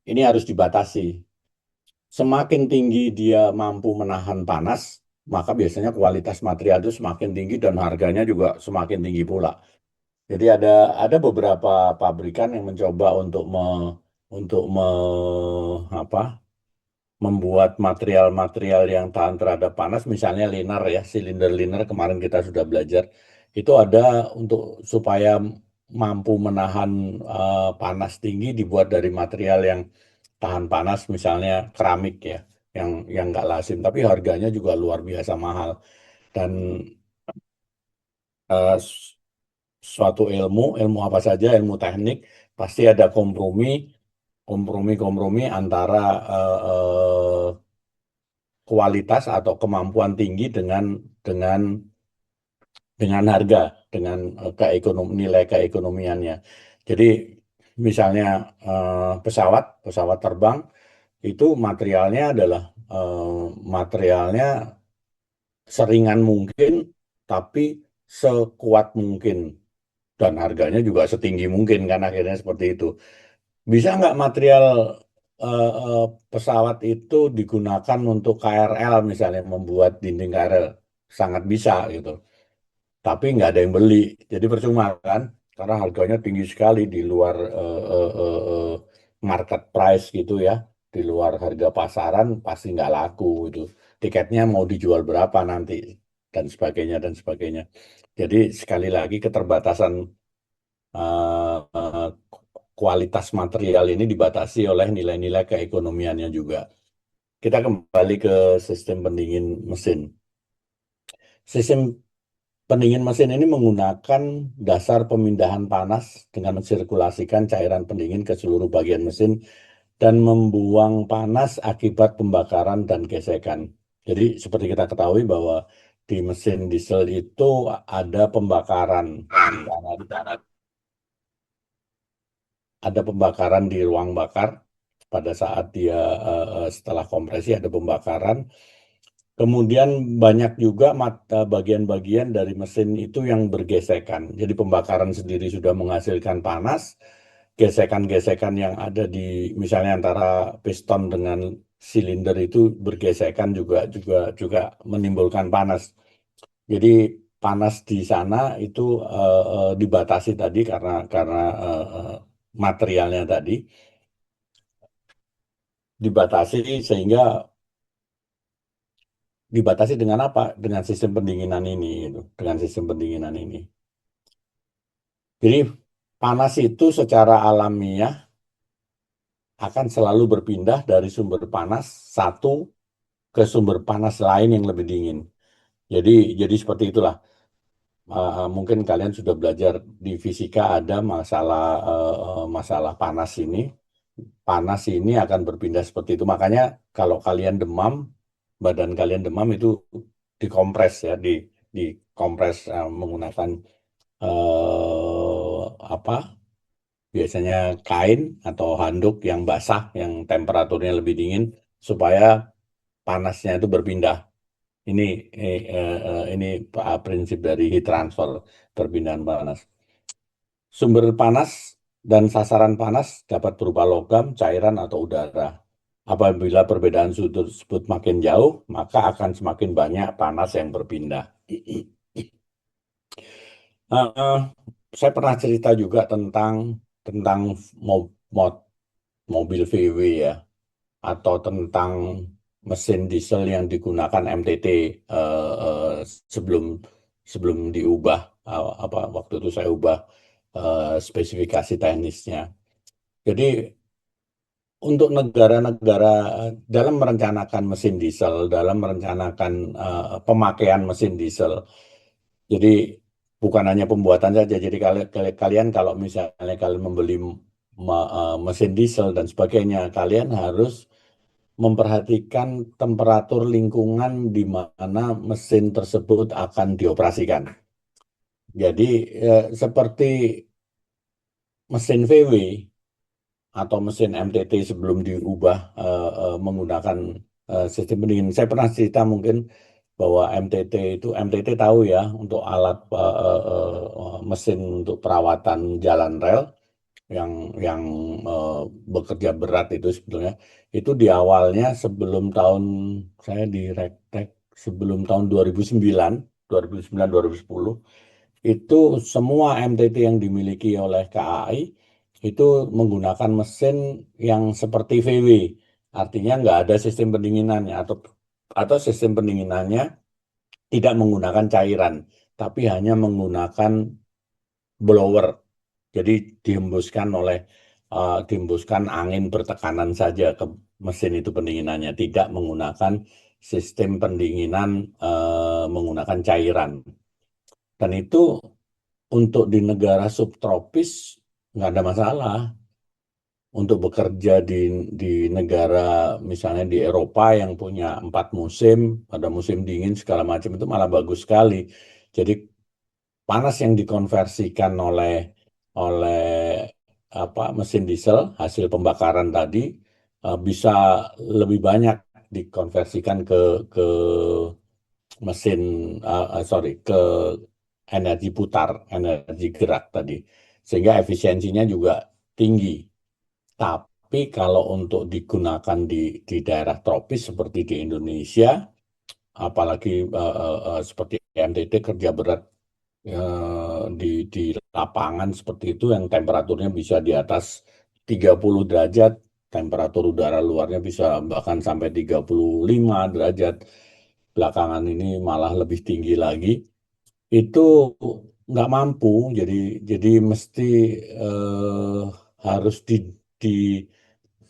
ini harus dibatasi. Semakin tinggi dia mampu menahan panas, maka biasanya kualitas material itu semakin tinggi dan harganya juga semakin tinggi pula. Jadi ada beberapa pabrikan yang mencoba apa membuat material-material yang tahan terhadap panas, misalnya liner ya, silinder liner kemarin kita sudah belajar, itu ada untuk supaya mampu menahan panas tinggi dibuat dari material yang tahan panas, misalnya keramik ya, yang nggak lazim, tapi harganya juga luar biasa mahal. Dan eh, suatu ilmu apa saja, ilmu teknik, pasti ada kompromi antara eh, eh, kualitas atau kemampuan tinggi dengan dengan harga, dengan nilai keekonomiannya. Jadi misalnya pesawat terbang itu materialnya seringan mungkin, tapi sekuat mungkin dan harganya juga setinggi mungkin kan akhirnya seperti itu. Bisa nggak material eh, eh, pesawat itu digunakan untuk KRL misalnya membuat dinding KRL? Sangat bisa gitu. Tapi nggak ada yang beli. Jadi percuma kan? Karena harganya tinggi sekali di luar market price gitu ya. Di luar harga pasaran pasti nggak laku itu. Tiketnya mau dijual berapa nanti dan sebagainya dan sebagainya. Jadi sekali lagi keterbatasan kualitas material ini dibatasi oleh nilai-nilai keekonomiannya juga. Kita kembali ke sistem pendingin mesin. Sistem pendingin mesin ini menggunakan dasar pemindahan panas dengan mensirkulasikan cairan pendingin ke seluruh bagian mesin dan membuang panas akibat pembakaran dan gesekan. Jadi seperti kita ketahui bahwa di mesin diesel itu ada pembakaran di sana, ada pembakaran di ruang bakar pada saat dia setelah kompresi ada pembakaran. Kemudian banyak juga bagian-bagian dari mesin itu yang bergesekan. Jadi pembakaran sendiri sudah menghasilkan panas, gesekan-gesekan yang ada di misalnya antara piston dengan silinder itu bergesekan juga juga juga menimbulkan panas. Jadi panas di sana itu dibatasi tadi karena materialnya tadi dibatasi sehingga dibatasi dengan apa? Dengan sistem pendinginan ini, gitu. Dengan sistem pendinginan ini. Jadi panas itu secara alamiah akan selalu berpindah dari sumber panas satu ke sumber panas lain yang lebih dingin. Jadi jadi seperti itulah. Mungkin kalian sudah belajar di fisika ada masalah panas ini. Panas ini akan berpindah seperti itu. Makanya kalau kalian demam, badan kalian demam itu dikompres ya, dikompres menggunakan eh, apa? Biasanya kain atau handuk yang basah, yang temperaturnya lebih dingin supaya panasnya itu berpindah. Ini ini prinsip dari heat transfer, perpindahan panas. Sumber panas dan sasaran panas dapat berupa logam, cairan, atau udara. Apabila perbedaan suhu tersebut makin jauh, maka akan semakin banyak panas yang berpindah. Eh, saya pernah cerita juga tentang mo- mo- mobil VW ya, atau tentang mesin diesel yang digunakan MTT sebelum sebelum diubah apa waktu itu saya ubah spesifikasi teknisnya. Jadi untuk negara-negara dalam merencanakan mesin diesel, dalam merencanakan pemakaian mesin diesel, jadi bukan hanya pembuatan saja. Jadi kalian kalau misalnya kalian membeli mesin diesel dan sebagainya, kalian harus memperhatikan temperatur lingkungan di mana mesin tersebut akan dioperasikan. Jadi seperti mesin VW atau mesin MTT sebelum diubah menggunakan sistem pendingin. Saya pernah cerita mungkin bahwa MTT tahu ya untuk alat mesin untuk perawatan jalan rel yang bekerja berat itu sebetulnya itu di awalnya sebelum tahun saya di Rektek sebelum tahun 2009, 2009 2010 itu semua MTT yang dimiliki oleh KAI itu menggunakan mesin yang seperti VW. Artinya nggak ada sistem pendinginannya atau sistem pendinginannya tidak menggunakan cairan, tapi hanya menggunakan blower. Jadi dihembuskan angin bertekanan saja ke mesin itu pendinginannya, tidak menggunakan sistem pendinginan menggunakan cairan. Dan itu untuk di negara subtropis nggak ada masalah. Untuk bekerja di negara misalnya di Eropa yang punya 4 musim, ada musim dingin segala macam itu malah bagus sekali. Jadi panas yang dikonversikan oleh apa mesin diesel hasil pembakaran tadi bisa lebih banyak dikonversikan ke mesin sorry ke energi putar, energi gerak tadi, sehingga efisiensinya juga tinggi. Tapi kalau untuk digunakan di daerah tropis seperti di Indonesia, apalagi seperti NTT kerja berat di lapangan seperti itu yang temperaturnya bisa di atas 30 derajat, temperatur udara luarnya bisa bahkan sampai 35 derajat. Belakangan ini malah lebih tinggi lagi. Itu nggak mampu, jadi mesti eh, harus di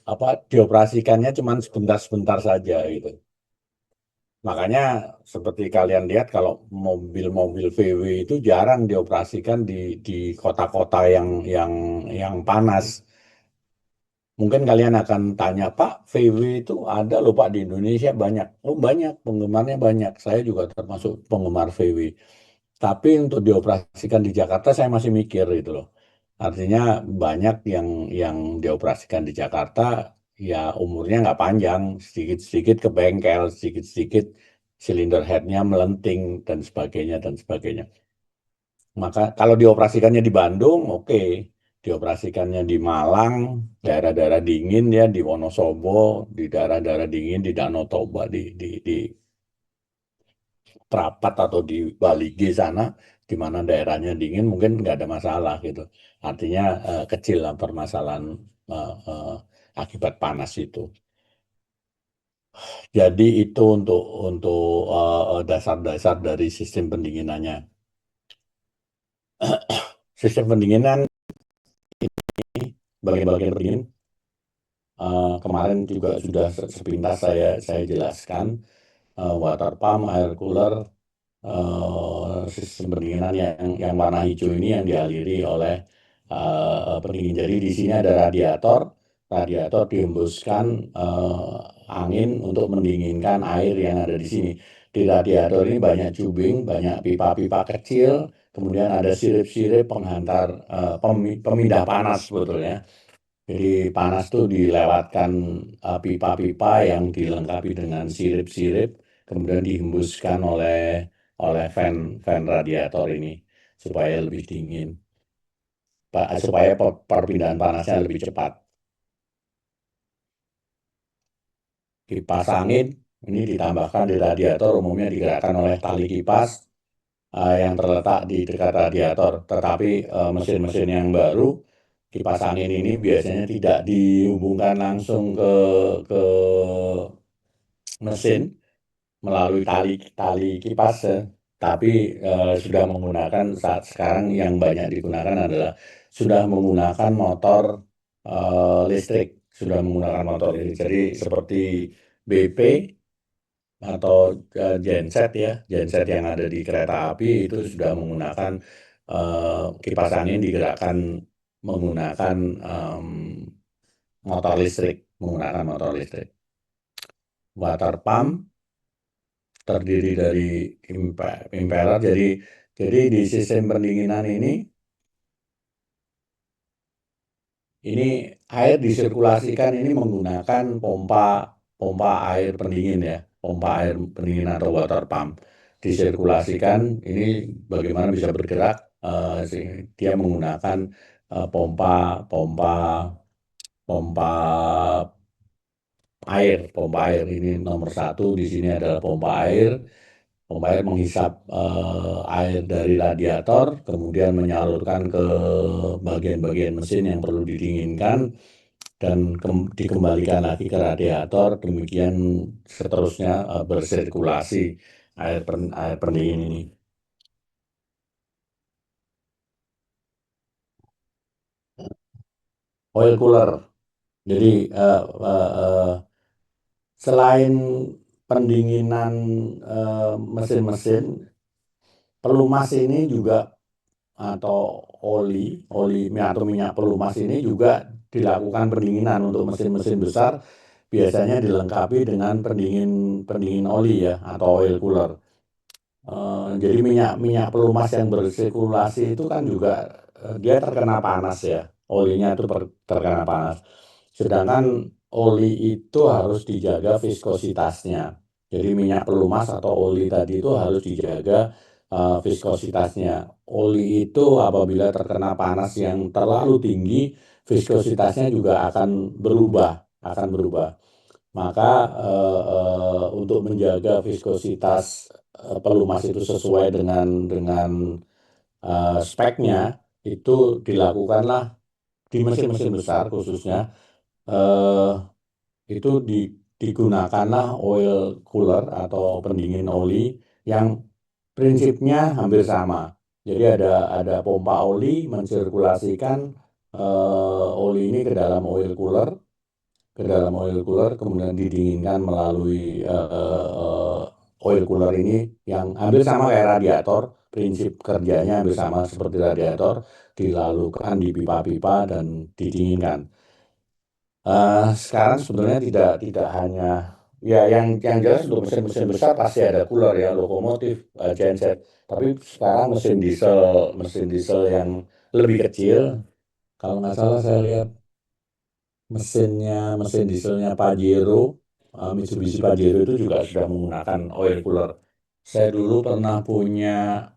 apa dioperasikannya cuman sebentar-sebentar saja gitu. Makanya seperti kalian lihat kalau mobil-mobil VW itu jarang dioperasikan di kota-kota yang panas. Mungkin kalian akan tanya, Pak, VW itu ada loh Pak di Indonesia banyak. Oh banyak, penggemarnya banyak. Saya juga termasuk penggemar VW. Tapi untuk dioperasikan di Jakarta saya masih mikir gitu loh. Artinya banyak yang dioperasikan di Jakarta ya umurnya nggak panjang, sedikit-sedikit ke bengkel, sedikit-sedikit silinder headnya melenting dan sebagainya dan sebagainya. Maka kalau dioperasikannya di Bandung, oke. Dioperasikannya di Malang, daerah-daerah dingin ya, di Wonosobo, di daerah-daerah dingin, di Danau Toba, di Terapat atau di Bali G sana, di mana daerahnya dingin, mungkin nggak ada masalah gitu. Artinya kecil lah permasalahan akibat panas itu. Jadi itu untuk dasar-dasar dari sistem pendinginannya. Sistem pendinginan ini bagian-bagian pendingin kemarin juga sudah sepintas saya jelaskan water pump, air cooler, sistem pendinginan yang warna hijau ini yang dialiri oleh pendingin. Jadi di sini ada radiator, radiator dihembuskan angin untuk mendinginkan air yang ada di sini. Di radiator ini banyak tubing, banyak pipa-pipa kecil, kemudian ada sirip-sirip penghantar pemindah panas sebetulnya. Jadi panas itu dilewatkan pipa-pipa yang dilengkapi dengan sirip-sirip, kemudian dihembuskan oleh fan radiator ini supaya lebih dingin, supaya perpindahan panasnya lebih cepat. Kipas angin ini ditambahkan di radiator, umumnya digerakkan oleh tali kipas yang terletak di dekat radiator. Tetapi mesin-mesin yang baru, kipas angin ini biasanya tidak dihubungkan langsung ke mesin melalui tali kipas, tapi sudah menggunakan saat sekarang yang banyak digunakan adalah sudah menggunakan motor listrik, sudah menggunakan motor listrik. Jadi seperti BP atau genset ya, genset yang ada di kereta api itu sudah menggunakan kipas angin digerakkan menggunakan motor listrik, menggunakan motor listrik. Water pump terdiri dari impeller. Jadi di sistem pendinginan ini air disirkulasikan ini menggunakan pompa air pendingin ya, pompa air pendingin atau water pump. Disirkulasikan ini bagaimana bisa bergerak, dia menggunakan pompa pompa pompa pompa air ini nomor satu di sini adalah pompa air. Pompa air menghisap air dari radiator, kemudian menyalurkan ke bagian-bagian mesin yang perlu didinginkan, dan dikembalikan lagi ke radiator, demikian seterusnya bersirkulasi air pendingin ini. Oil cooler. Jadi selain pendinginan mesin-mesin, pelumas ini juga atau oli atau minyak pelumas ini juga dilakukan pendinginan untuk mesin-mesin besar, biasanya dilengkapi dengan pendingin oli ya atau oil cooler. Jadi minyak pelumas yang bersirkulasi itu kan juga dia terkena panas ya, olinya itu terkena panas. Sedangkan oli itu harus dijaga viskositasnya. Jadi minyak pelumas atau oli tadi itu harus dijaga viskositasnya. Oli itu apabila terkena panas yang terlalu tinggi, viskositasnya juga akan berubah. Maka untuk menjaga viskositas pelumas itu sesuai dengan speknya, itu dilakukanlah di mesin-mesin besar khususnya, eh, itu digunakanlah oil cooler atau pendingin oli yang prinsipnya hampir sama. Jadi ada pompa oli mensirkulasikan oli ini ke dalam oil cooler, kemudian didinginkan melalui oil cooler ini yang hampir sama kayak radiator, prinsip kerjanya hampir sama seperti radiator, dilalukan di pipa-pipa dan didinginkan. Sekarang sebenarnya tidak hanya ya yang jelas untuk mesin-mesin besar pasti ada cooler ya, lokomotif, genset. Tapi sekarang mesin diesel yang lebih kecil, kalau nggak salah saya lihat mesin dieselnya Pajero, Mitsubishi Pajero itu juga sudah menggunakan oil cooler. Saya dulu pernah punya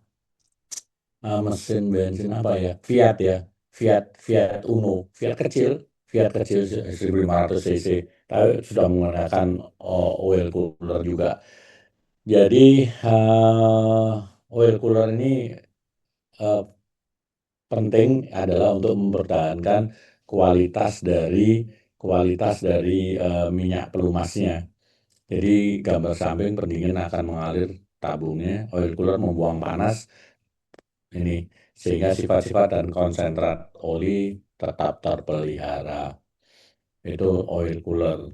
mesin bensin apa ya, Fiat ya, Fiat Uno, Fiat kecil 1500 cc, tapi sudah menggunakan oil cooler juga. Jadi oil cooler ini eh, penting adalah untuk mempertahankan kualitas dari minyak pelumasnya. Jadi gambar samping pendingin akan mengalir tabungnya, oil cooler membuang panas ini, sehingga sifat-sifat dan konsentrat oli tetap terpelihara. Itu oil cooler.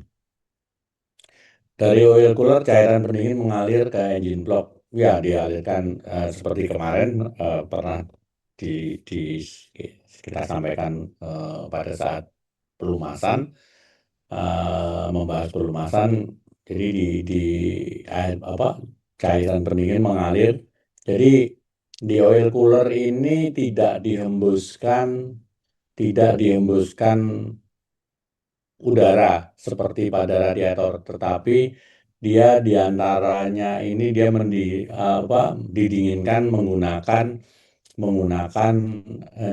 Dari oil cooler cairan pendingin mengalir ke engine block. Ya, dialirkan seperti kemarin pernah kita sampaikan pada saat pelumasan, membahas pelumasan. Jadi cairan pendingin mengalir. Jadi di oil cooler ini tidak dihembuskan udara seperti pada radiator, tetapi dia diantaranya ini dia didinginkan menggunakan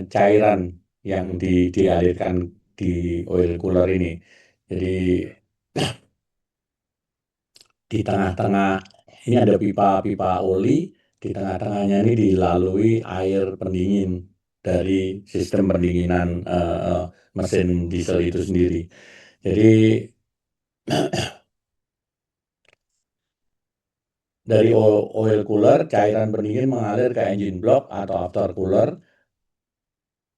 cairan yang dialirkan di oil cooler ini. Jadi di tengah-tengah ini ada pipa-pipa oli, di tengah-tengahnya ini dilalui air pendingin dari sistem pendinginan mesin diesel itu sendiri. Jadi dari oil cooler, cairan pendingin mengalir ke engine block atau after cooler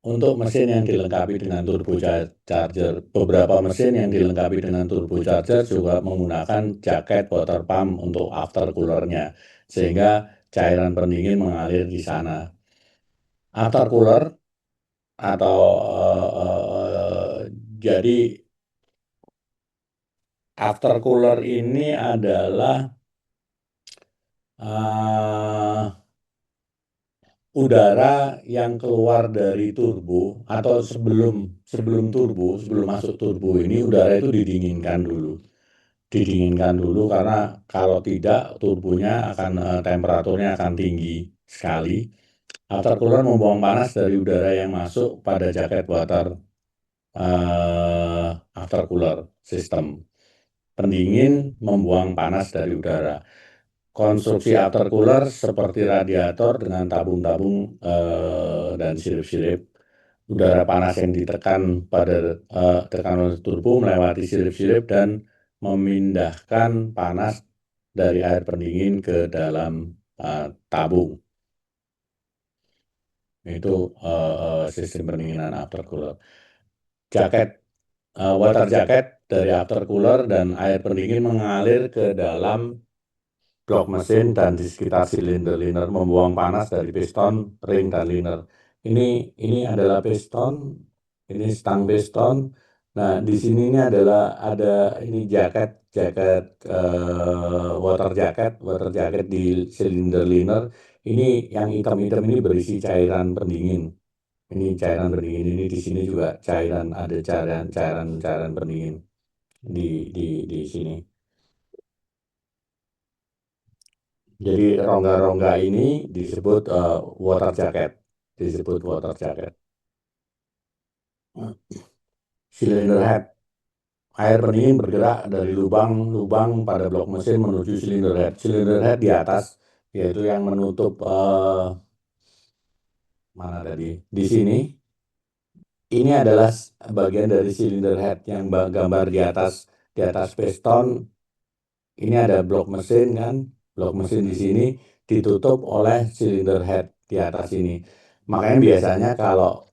untuk mesin yang dilengkapi dengan turbocharger. Beberapa mesin yang dilengkapi dengan turbocharger juga menggunakan jaket water pump untuk after coolernya, sehingga cairan pendingin mengalir di sana. After cooler atau jadi after cooler ini adalah udara yang keluar dari turbo atau sebelum masuk turbo ini udara itu didinginkan dulu karena kalau tidak turbonya temperaturnya akan tinggi sekali, Aftercooler membuang panas dari udara yang masuk pada jaket water aftercooler system. Pendingin membuang panas dari udara. Konstruksi aftercooler seperti radiator dengan tabung-tabung dan sirip-sirip. Udara panas yang ditekan pada tekanan turbo melewati sirip-sirip dan memindahkan panas dari air pendingin ke dalam tabung. Itu sistem pendinginan aftercooler. Water jacket dari aftercooler dan air pendingin mengalir ke dalam blok mesin dan di sekitar silinder liner membuang panas dari piston, ring, dan liner. Ini adalah piston, ini stang piston. Nah, di sini ini ada ini jaket water jacket di silinder liner. Ini yang hitam-hitam ini berisi cairan pendingin. Ini cairan pendingin ini di sini juga ada cairan pendingin di sini. Jadi rongga-rongga ini disebut water jacket, Cylinder head. Air pendingin bergerak dari lubang-lubang pada blok mesin menuju cylinder head. Cylinder head di atas, yaitu yang menutup mana tadi? Di sini. Ini adalah bagian dari cylinder head yang gambar di atas piston. Ini ada blok mesin kan, blok mesin di sini ditutup oleh cylinder head di atas ini. Makanya biasanya kalau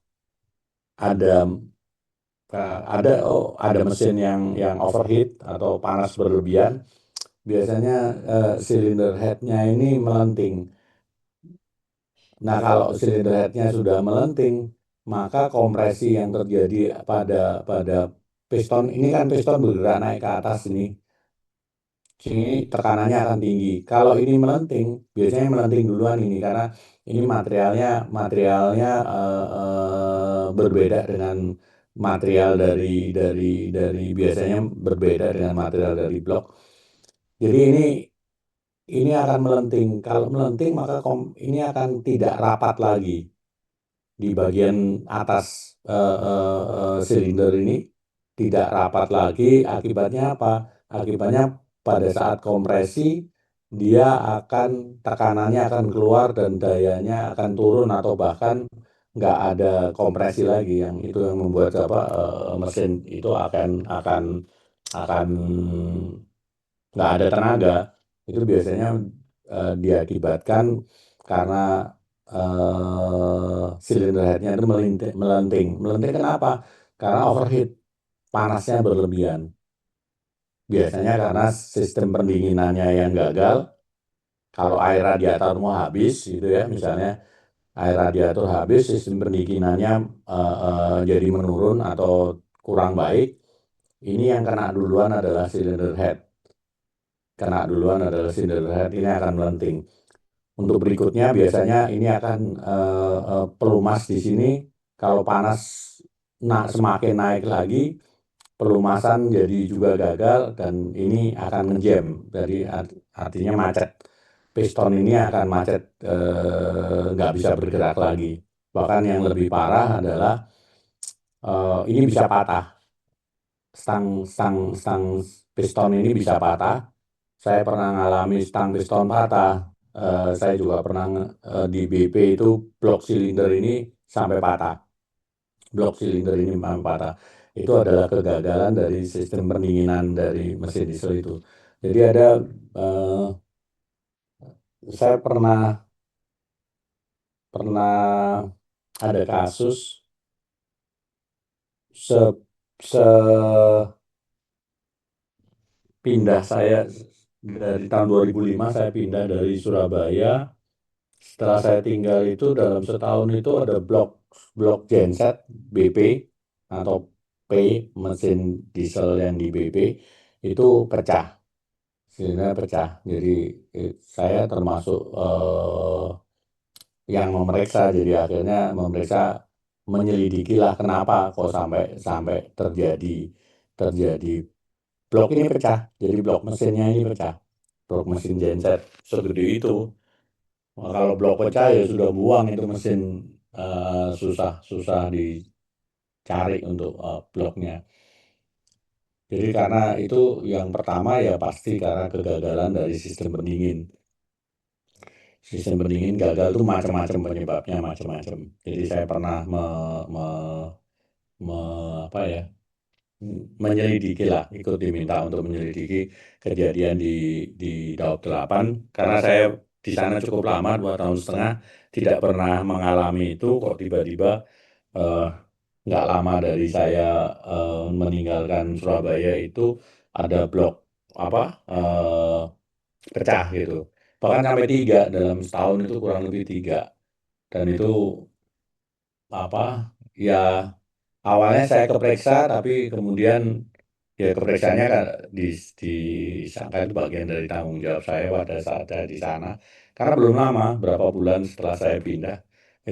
ada mesin yang overheat atau panas berlebihan, biasanya cylinder head-nya ini melenting. Nah, kalau cylinder head-nya sudah melenting, maka kompresi yang terjadi pada piston ini kan piston bergerak naik ke atas ini. Sini tekanannya akan tinggi. Kalau ini melenting, biasanya melenting duluan ini karena ini materialnya berbeda dengan material dari biasanya berbeda dengan material dari blok. Jadi ini akan melenting. Kalau melenting maka ini akan tidak rapat lagi di bagian atas silinder ini tidak rapat lagi. Akibatnya apa? Akibatnya pada saat kompresi dia tekanannya akan keluar dan dayanya akan turun atau bahkan nggak ada kompresi lagi, yang itu yang membuat mesin itu akan nggak ada tenaga. Itu biasanya diakibatkan karena silinder headnya itu melenting. Melenting kenapa? Karena overheat, panasnya berlebihan. Biasanya karena sistem pendinginannya yang gagal. Kalau air radiator mau habis gitu ya, misalnya air radiator habis, sistem pendinginannya jadi menurun atau kurang baik. Ini yang kena duluan adalah cylinder head. Ini akan melenting. Untuk berikutnya biasanya ini akan pelumas di sini. Kalau panas semakin naik lagi, pelumasan jadi juga gagal dan ini akan ngejam. Jadi artinya macet. Piston ini akan macet, nggak bisa bergerak lagi. Bahkan yang lebih parah adalah ini bisa patah. Stang piston ini bisa patah. Saya pernah mengalami stang piston patah. Saya juga pernah di BP itu blok silinder ini sampai patah. Itu adalah kegagalan dari sistem pendinginan dari mesin diesel itu. Jadi saya pernah ada kasus pindah saya dari tahun 2005, saya pindah dari Surabaya. Setelah saya tinggal itu dalam setahun itu ada blok genset BP atau P, mesin diesel yang di BP itu pecah, sehingga pecah. Jadi saya termasuk yang memeriksa. Jadi akhirnya menyelidiki lah kenapa kok sampai terjadi blok ini pecah. Jadi blok mesinnya ini pecah. Blok mesin genset segede itu. Kalau blok pecah ya sudah buang itu mesin, susah dicari untuk bloknya. Jadi karena itu yang pertama ya pasti karena kegagalan dari sistem pendingin. Sistem pendingin gagal tuh macam-macam penyebabnya macam-macam. Jadi saya pernah apa ya, menyelidiki lah, ikut diminta untuk menyelidiki kejadian di Daop 8 karena saya di sana cukup lama 2,5 tahun, tidak pernah mengalami itu, kok tiba-tiba eh, nggak lama dari saya meninggalkan Surabaya itu ada blok apa pecah gitu. Bahkan sampai 3 dalam setahun itu kurang lebih 3. Dan itu apa ya, awalnya saya keperiksa tapi kemudian ya keperiksanya kan disangka itu bagian dari tanggung jawab saya pada saat saya di sana. Karena belum lama, berapa bulan setelah saya pindah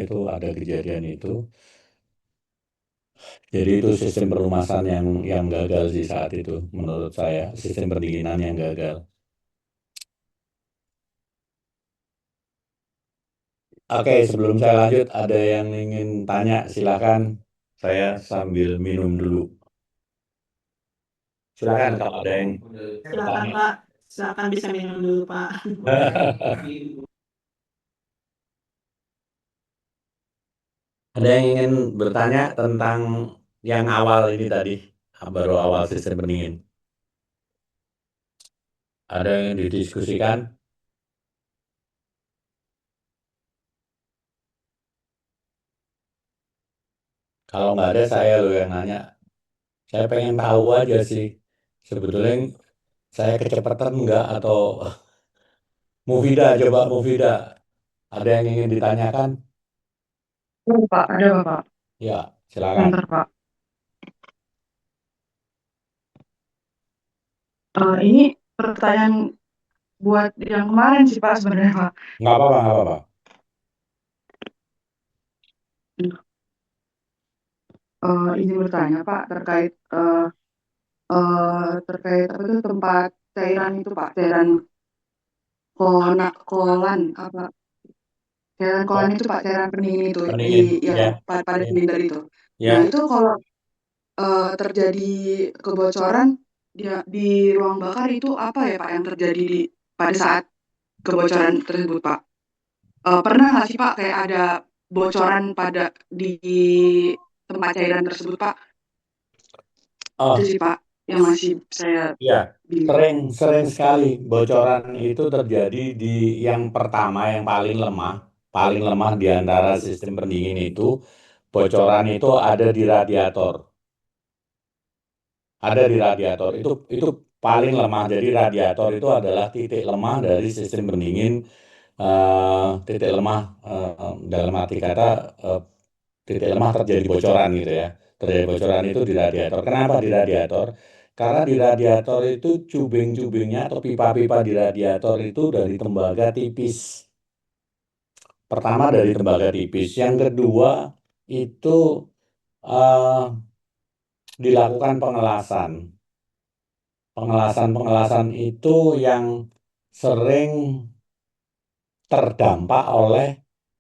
itu ada kejadian itu. Jadi itu sistem pelumasan yang gagal sih saat itu menurut saya, sistem pendinginan yang gagal. Oke, sebelum saya lanjut ada yang ingin tanya, silakan. Saya sambil minum dulu. Silakan kalau ada yang Silakan Pak, silakan bisa minum dulu Pak. Ada yang ingin bertanya tentang yang awal ini tadi, baru awal sistem pendingin. Ada yang didiskusikan? Kalau nggak ada, saya loh yang nanya. Saya pengen tahu aja sih. Sebetulnya saya kecepatan nggak atau Mufida, coba Mufida. Ada yang ingin ditanyakan? Oh, Pak, ada Pak. Ya, silakan. Bentar Pak. Ini pertanyaan buat yang kemarin sih Pak sebenarnya Pak. Nggak apa-apa, nggak apa-apa. Ini bertanya Pak terkait terkait apa itu tempat cairan itu Pak, cairan kolan apa? Cairan kolan itu Pak, cairan pendingin itu di Pendingin, yang ya. pada Ya. silinder itu. Nah Ya. itu kalau terjadi kebocoran di ruang bakar itu apa ya Pak yang terjadi pada saat kebocoran tersebut Pak? Pernah nggak sih Pak kayak ada bocoran pada di tempat cairan tersebut Pak? Itu Oh, sih Pak yang masih saya ya. bingung. Sering sekali bocoran itu terjadi di yang pertama, yang paling lemah di antara sistem pendingin itu, bocoran itu ada di radiator. Ada di radiator. Itu paling lemah. Jadi radiator itu adalah titik lemah dari sistem pendingin. Titik lemah dalam arti kata titik lemah terjadi bocoran gitu ya. Terjadi bocoran itu di radiator. Kenapa di radiator? Karena di radiator itu cubing-cubingnya atau pipa-pipa di radiator itu dari tembaga tipis. Pertama dari tembaga tipis. Yang kedua itu eh, dilakukan pengelasan. Pengelasan itu yang sering terdampak oleh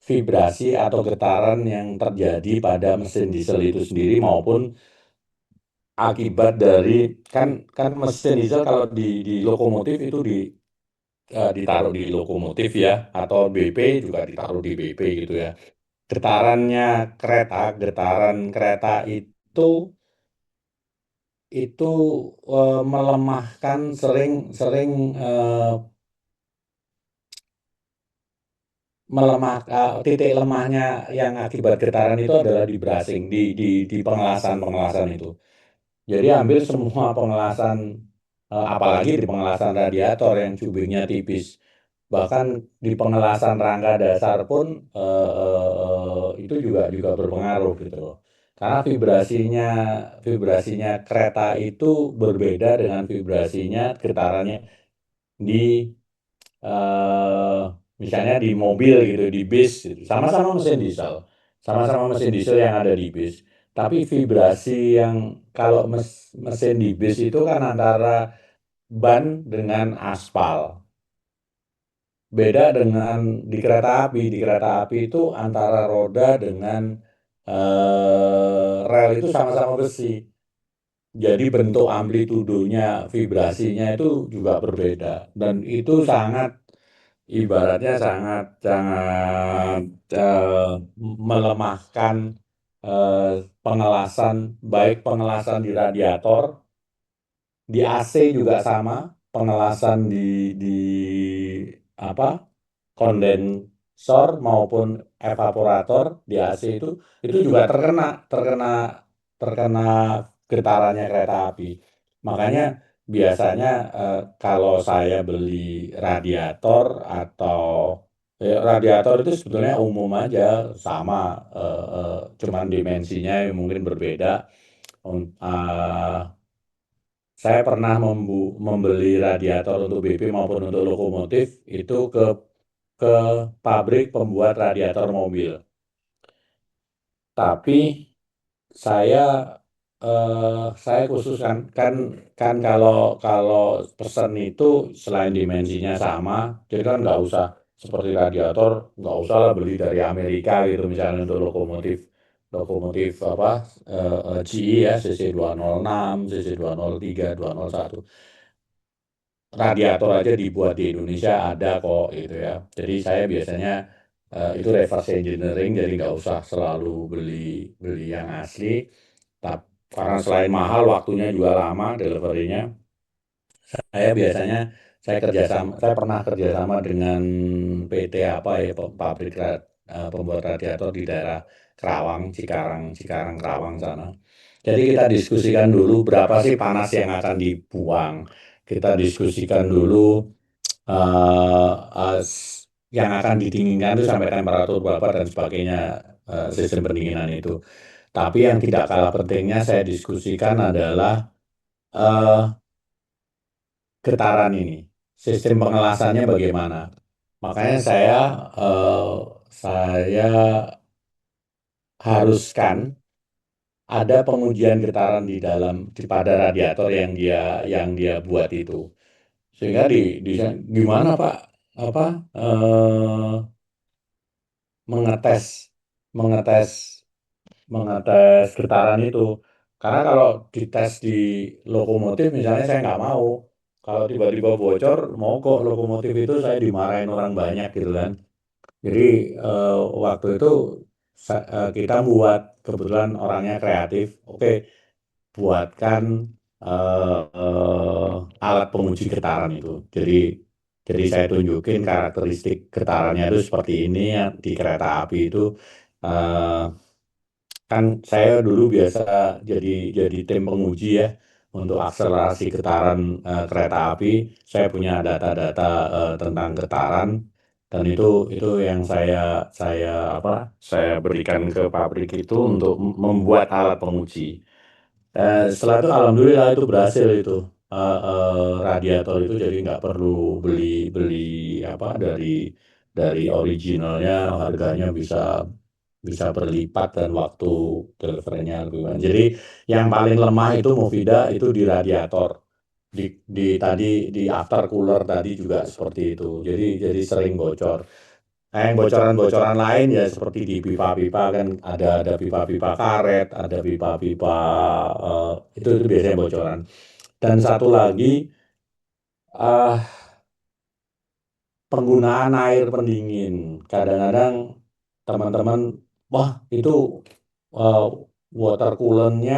vibrasi atau getaran yang terjadi pada mesin diesel itu sendiri maupun akibat dari kan kan mesin diesel kalau di lokomotif itu ditaruh di lokomotif ya, atau BP juga ditaruh di BP gitu ya. Getarannya getaran kereta itu melemahkan, sering melemah, titik lemahnya yang akibat getaran itu adalah di brasing, di pengelasan itu. Jadi ambil semua pengelasan, apalagi di pengelasan radiator yang cubingnya tipis. Bahkan di pengelasan rangka dasar pun itu juga berpengaruh gitu loh. Karena vibrasinya kereta itu berbeda dengan vibrasinya getarannya di eh, misalnya di mobil gitu, di bis gitu. Sama-sama mesin diesel yang ada di bis. Tapi vibrasi yang kalau mesin di bis itu kan antara ban dengan aspal. Beda dengan di kereta api. Di kereta api itu antara roda dengan rel itu sama-sama besi. Jadi bentuk amplitudonya, vibrasinya itu juga berbeda. Dan itu sangat, ibaratnya sangat sangat eh, melemahkan eh, pengelasan, baik pengelasan di radiator, di AC juga sama, pengelasan di apa, kondensor maupun evaporator di AC itu juga terkena terkena terkena getarannya kereta api. Makanya biasanya kalau saya beli radiator atau radiator itu sebetulnya umum aja, sama, cuman dimensinya yang mungkin berbeda. Eh, saya pernah membeli radiator untuk BP maupun untuk lokomotif itu ke pabrik pembuat radiator mobil. Tapi saya saya khusus kan kalau kalau pesen itu selain dimensinya sama, jadi kan nggak usah seperti radiator, nggak usah lah beli dari Amerika gitu misalnya untuk lokomotif lokomotif apa GE ya, CC206, CC203, 201. Radiator aja dibuat di Indonesia ada kok gitu ya. Jadi saya biasanya itu reverse engineering, jadi nggak usah selalu beli beli yang asli. Tapi karena selain mahal, waktunya juga lama deliverynya. Saya biasanya saya pernah kerjasama dengan PT apa ya, pabrik pembuat radiator di daerah Kerawang, Cikarang, Cikarang Kerawang sana. Jadi kita diskusikan dulu berapa sih panas yang akan dibuang. Kita diskusikan dulu eh, eh, yang akan didinginkan itu sampai temperatur berapa dan sebagainya, sistem pendinginan itu. Tapi yang tidak kalah pentingnya saya diskusikan adalah eh, getaran ini, sistem pengelasannya bagaimana. Makanya eh, saya haruskan ada pengujian getaran di dalam pada radiator yang dia buat itu. Sehingga gimana Pak apa mengetes mengetes mengetes getaran itu. Karena kalau dites di lokomotif misalnya saya nggak mau. Kalau tiba-tiba bocor, mogok lokomotif itu saya dimarahin orang banyak gitu kan. Jadi waktu itu kita buat, kebetulan orangnya kreatif. Oke, buatkan alat penguji getaran itu. Jadi saya tunjukin karakteristik getarannya itu seperti ini ya, di kereta api itu. eh, Kan saya dulu biasa jadi tim penguji ya untuk akselerasi getaran kereta api. Saya punya data-data tentang getaran, dan itu yang saya apa saya berikan ke pabrik itu untuk membuat alat penguji. Setelah itu alhamdulillah itu berhasil itu. Radiator itu jadi nggak perlu beli beli apa dari originalnya, harganya bisa bisa berlipat dan waktu deliverynya lebih banyak. Jadi yang paling lemah itu Movida itu di radiator. Di after cooler tadi juga seperti itu. Jadi sering bocor. Nah, yang bocoran-bocoran lain ya seperti di pipa-pipa kan ada pipa-pipa karet, ada pipa-pipa itu biasanya bocoran. Dan satu lagi eh penggunaan air pendingin. Kadang-kadang teman-teman, wah itu eh, water coolernya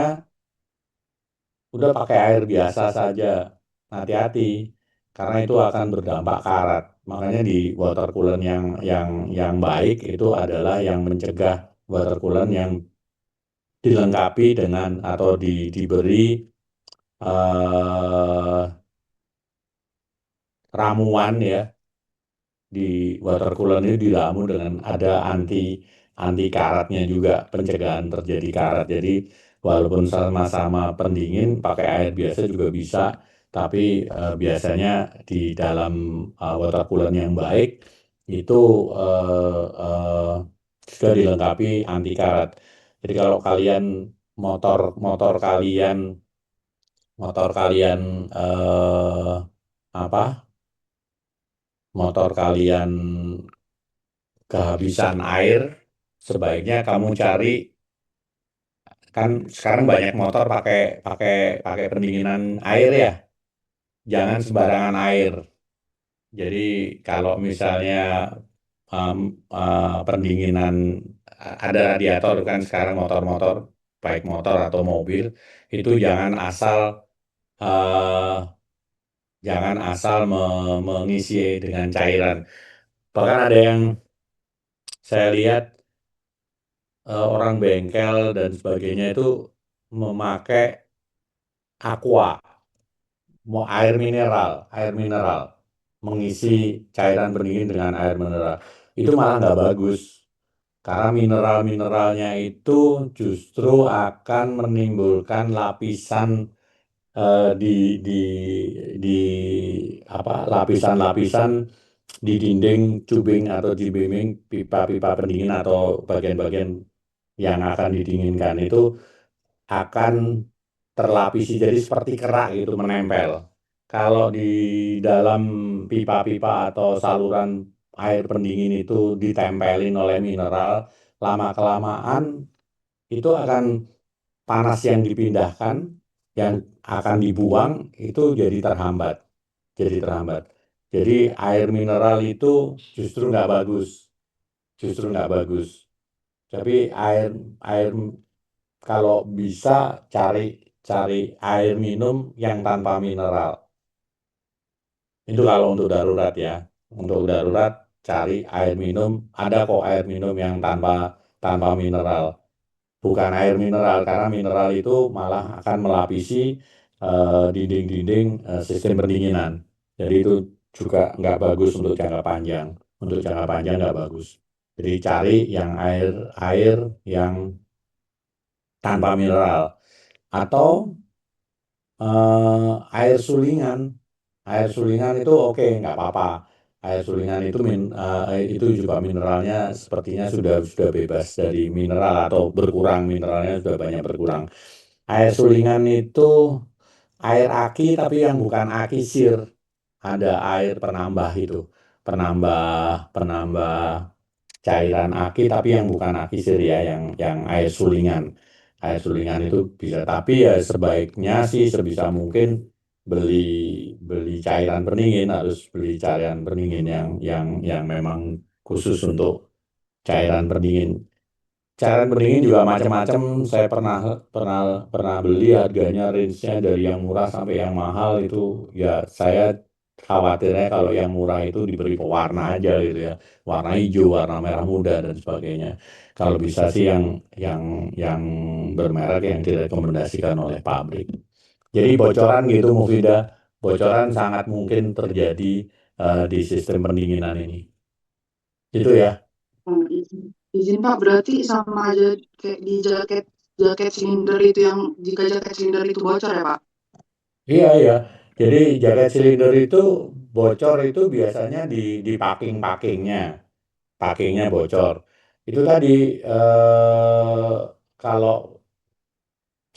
udah pakai air biasa saja. Hati-hati, karena itu akan berdampak karat. Makanya di water cooler yang baik itu adalah yang mencegah water cooler yang dilengkapi dengan atau diberi eh, ramuan ya, di water cooler ini diramu dengan ada anti karatnya juga, pencegahan terjadi karat. Jadi walaupun sama-sama pendingin pakai air biasa juga bisa, tapi biasanya di dalam water cooler yang baik itu eh, eh, sudah dilengkapi anti karat. Jadi kalau kalian motor motor kalian motor kalian apa motor kalian kehabisan air, sebaiknya kamu cari, kan sekarang banyak motor pakai pakai pakai pendinginan air ya. Jangan sembarangan air. Jadi kalau misalnya um, pendinginan, ada radiator kan sekarang motor-motor, baik motor atau mobil, itu eh, jangan asal mengisi dengan cairan. Bahkan ada yang saya lihat, orang bengkel dan sebagainya itu memakai aqua, mau air mineral, mengisi cairan pendingin dengan air mineral. Itu malah nggak bagus. Karena mineral-mineralnya itu justru akan menimbulkan lapisan, di di lapisan-lapisan di dinding tubing atau di dinding pipa-pipa pendingin atau bagian-bagian yang akan didinginkan itu akan terlapisi jadi seperti kerak gitu menempel. Kalau di dalam pipa-pipa atau saluran air pendingin itu ditempelin oleh mineral, lama-kelamaan itu akan panas yang dipindahkan, yang akan dibuang itu jadi terhambat. Jadi terhambat. Jadi air mineral itu justru nggak bagus. Justru nggak bagus. Tapi air air kalau bisa cari cari air minum yang tanpa mineral. Itu kalau untuk darurat ya. Untuk darurat cari air minum, ada kok air minum yang tanpa tanpa mineral. Bukan air mineral, karena mineral itu malah akan melapisi dinding-dinding sistem pendinginan. Jadi itu juga nggak bagus untuk jangka panjang. Untuk jangka panjang nggak bagus. Jadi cari yang air yang tanpa mineral, atau air sulingan. Air sulingan itu oke, nggak apa-apa. Air sulingan itu itu juga mineralnya sepertinya sudah bebas dari mineral atau berkurang, mineralnya sudah banyak berkurang. Air sulingan itu air aki tapi yang bukan aki sir. Ada air penambah itu, penambah penambah cairan aki tapi yang bukan aki sir ya, yang air sulingan. Air sulingan itu bisa, tapi ya sebaiknya sih sebisa mungkin beli beli cairan pendingin, harus beli cairan pendingin yang memang khusus untuk cairan pendingin. Cairan pendingin juga macam-macam. Saya pernah pernah pernah beli, harganya range-nya dari yang murah sampai yang mahal itu. Ya saya khawatirnya kalau yang murah itu diberi pewarna aja gitu ya, warna hijau, warna merah muda dan sebagainya. Kalau bisa sih yang yang bermerek yang direkomendasikan oleh pabrik. Jadi bocoran gitu, Mufida, bocoran sangat mungkin terjadi di sistem pendinginan ini. Itu ya. Izin Pak, berarti sama aja kayak di jaket jaket silinder itu yang jika jaket silinder itu bocor ya Pak? Iya, iya. Jadi jaket silinder itu bocor itu biasanya di packing-packingnya, packingnya bocor. Itu tadi, kalau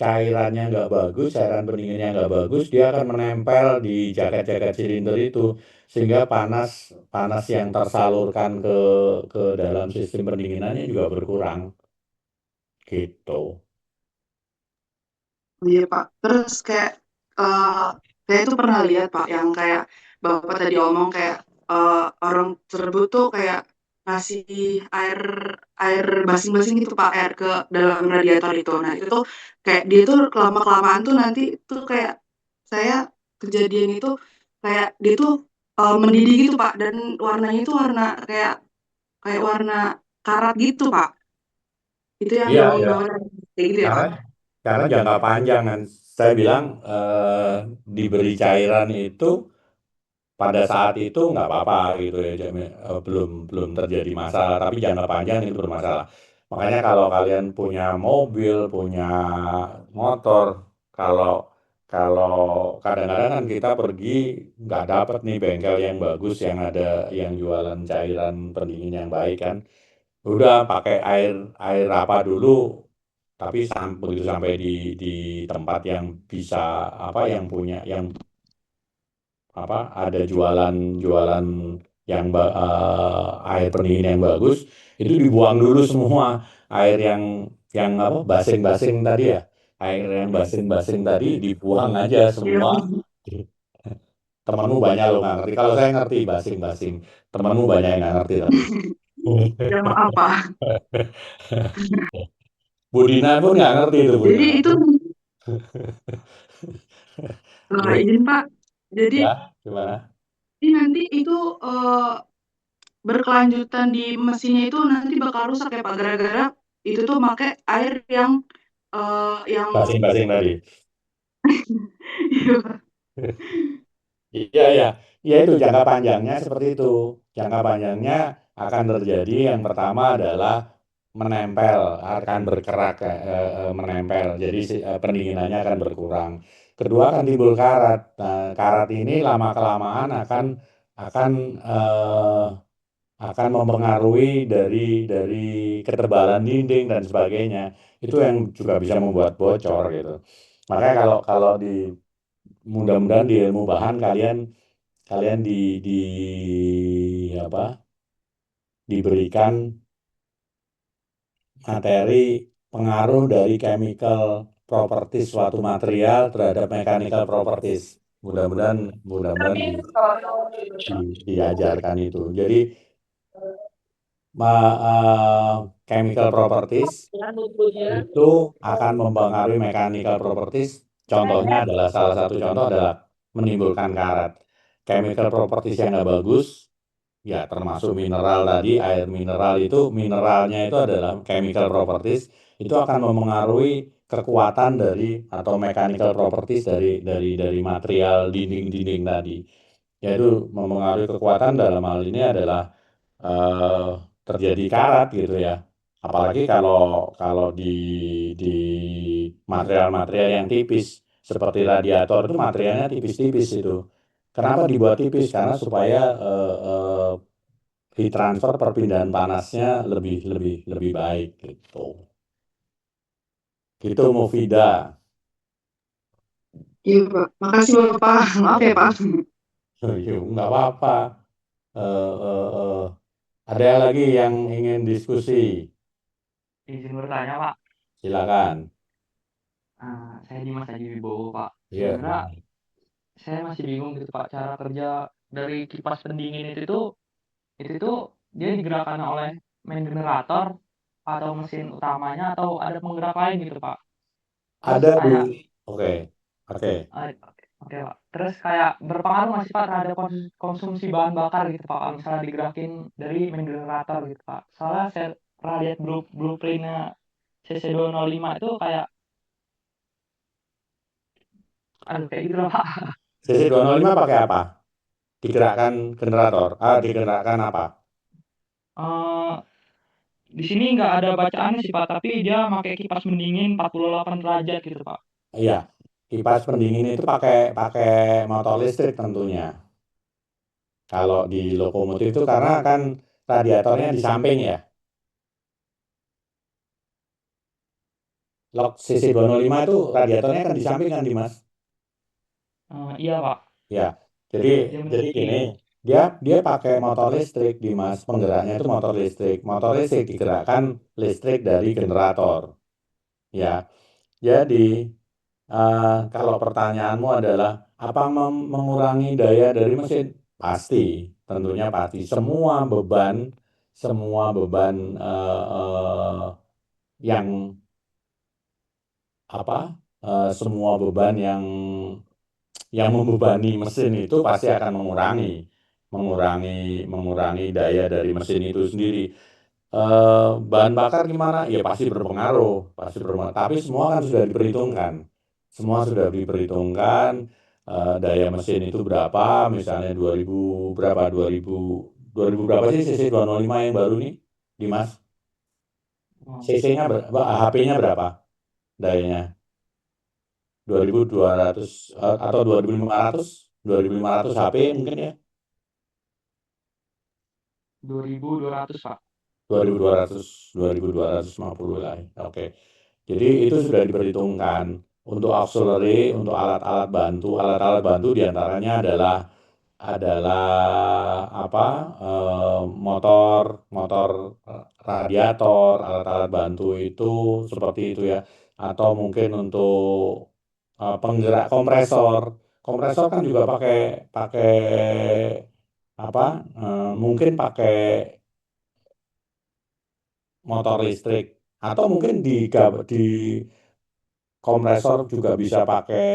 cairannya nggak bagus, cairan pendinginnya nggak bagus, dia akan menempel di jaket-jaket silinder itu, sehingga panas panas yang tersalurkan ke dalam sistem pendinginannya juga berkurang, gitu. Iya Pak. Terus kayak eh saya tuh pernah lihat Pak yang kayak Bapak tadi omong kayak orang tersebut tuh kayak ngasih air air basing-basing gitu Pak, air ke dalam radiator itu. Nah itu tuh kayak dia tuh kelamaan tuh nanti tuh kayak saya kejadian itu kayak dia tuh mendidih gitu Pak, dan warnanya itu warna kayak kayak warna karat gitu Pak. Itu yang Iya, diomongin iya. Bapak tadi. Kayak gitu ya Karena Pak. karena jangka panjang kan, saya bilang, diberi cairan itu pada saat itu nggak apa-apa gitu ya, belum belum terjadi masalah, tapi jangka panjang itu bermasalah. Makanya kalau kalian punya mobil, punya motor, kalau kalau kadang-kadang kan kita pergi nggak dapat nih bengkel yang bagus, yang ada yang jualan cairan pendingin yang baik kan, udah pakai air air apa dulu, tapi begitu sampai di tempat yang bisa apa, yang punya, yang apa, ada jualan jualan air pendingin yang bagus itu dibuang dulu semua air yang apa basing-basing tadi ya, air yang basing-basing tadi dibuang aja Iya, semua. Temanmu banyak lo nggak ngerti. Kalau saya ngerti basing-basing, temanmu banyak yang nggak ngerti tapi. ya maaf, Pak. Budina pun nggak ngerti itu Jadi Budina. itu Jadi izin Pak, jadi ya gimana? ini nanti itu, berkelanjutan di mesinnya itu nanti bakal rusak ya Pak, gara-gara itu tuh make air yang Basing-basing tadi. iya Pak. Iya, iya. Ya itu jangka panjangnya seperti itu. Jangka panjangnya akan terjadi yang pertama adalah menempel, akan berkerak, menempel. Jadi pendinginannya akan berkurang. Kedua akan timbul karat. Nah, karat ini lama-kelamaan akan eh, akan mempengaruhi dari ketebalan dinding dan sebagainya. Itu yang juga bisa membuat bocor gitu. Makanya kalau kalau di mudah-mudahan di ilmu bahan kalian kalian di apa diberikan materi pengaruh dari chemical properties suatu material terhadap mechanical properties. Mudah-mudahan diajarkan itu. Jadi chemical properties itu akan mempengaruhi mechanical properties. Contohnya adalah salah satu contoh adalah menimbulkan karat. Chemical properties yang nggak bagus, ya termasuk mineral tadi, air mineral itu mineralnya itu adalah chemical properties, itu akan mempengaruhi kekuatan dari atau mechanical properties dari material dinding-dinding tadi. Yaitu mempengaruhi kekuatan dalam hal ini adalah eh, terjadi karat gitu ya. Apalagi kalau kalau di material-material yang tipis seperti radiator itu materialnya tipis-tipis itu. Kenapa dibuat tipis? Karena supaya heat transfer perpindahan panasnya lebih lebih lebih baik gitu. Gitu Mufida. Iya Pak, makasih Bapak, maaf ya Pak. Yuk, nggak apa-apa. Eh, eh, eh. Ada lagi yang ingin diskusi? Izin bertanya, Pak. Silakan. Saya Dimas Aji Wibowo, Pak. Iya. Sebenarnya saya masih bingung gitu, Pak, cara kerja dari kipas pendingin itu tuh dia digerakkan oleh main generator atau mesin utamanya atau ada penggerak lain gitu, Pak. Terus Ada kayak Oke. Oke. oke, Pak. Terus kayak berpengaruh nggak sih, Pak, terhadap konsumsi bahan bakar gitu, Pak, kalau misalnya digerakin dari main generator gitu, Pak. Soalnya saya pernah lihat blueprint-nya CC205 itu kayak aduh kayak gitu loh, Pak. CC205 pakai apa? Digerakkan generator. Digerakkan apa? Eh, di sini nggak ada bacaannya sih Pak, tapi dia pakai kipas pendingin 48 derajat gitu Pak. Iya. Kipas pendingin itu pakai pakai motor listrik tentunya. Kalau di lokomotif itu karena kan radiatornya di samping ya. Lok CC205 itu radiatornya kan di samping kan Dimas? Iya Pak, Ya. Jadi dia jadi gini, mendingin. dia pakai motor listrik Dimas. Penggeraknya itu motor listrik. Motor listrik digerakkan listrik dari generator. Ya. Jadi kalau pertanyaanmu adalah apa mengurangi daya dari mesin? Pasti, tentunya pasti. Semua beban yang apa? Semua beban yang membebani mesin itu pasti akan mengurangi daya dari mesin itu sendiri. Bahan bakar gimana? Ya pasti berpengaruh. Tapi semua kan sudah diperhitungkan. Semua sudah diperhitungkan. Daya mesin itu berapa? Misalnya 2000 berapa? 2000 berapa sih CC205 yang baru nih, Dimas? Oh, CC-nya berapa? HP-nya berapa? Dayanya 2200 atau 2500 HP mungkin ya. 2200 Pak. 2250 lah. Oke. Jadi itu sudah diperhitungkan untuk auxiliary, untuk alat-alat bantu. Alat-alat bantu diantaranya adalah adalah apa motor motor radiator, alat-alat bantu itu seperti itu ya. Atau mungkin untuk penggerak kompresor. Kompresor kan juga pakai pakai apa mungkin pakai motor listrik atau mungkin di kompresor juga bisa pakai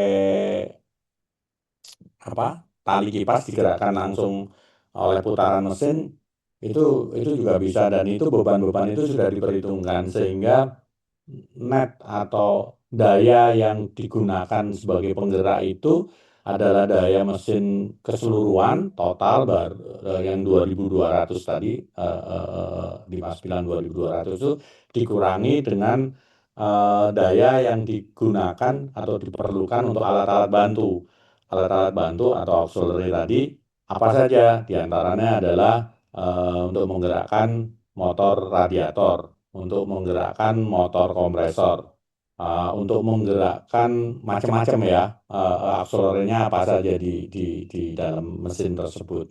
apa tali kipas digerakkan langsung oleh putaran mesin itu juga bisa dan itu beban-beban itu sudah diperhitungkan sehingga net atau daya yang digunakan sebagai penggerak itu adalah daya mesin keseluruhan total yang 2.200 tadi 59 2.200 itu dikurangi dengan daya yang digunakan atau diperlukan untuk alat-alat bantu. Alat-alat bantu atau auxiliary tadi apa saja? Di antaranya adalah untuk menggerakkan motor radiator, untuk menggerakkan motor kompresor, untuk menggerakkan macam-macam ya, auxiliary-nya apa saja di dalam mesin tersebut.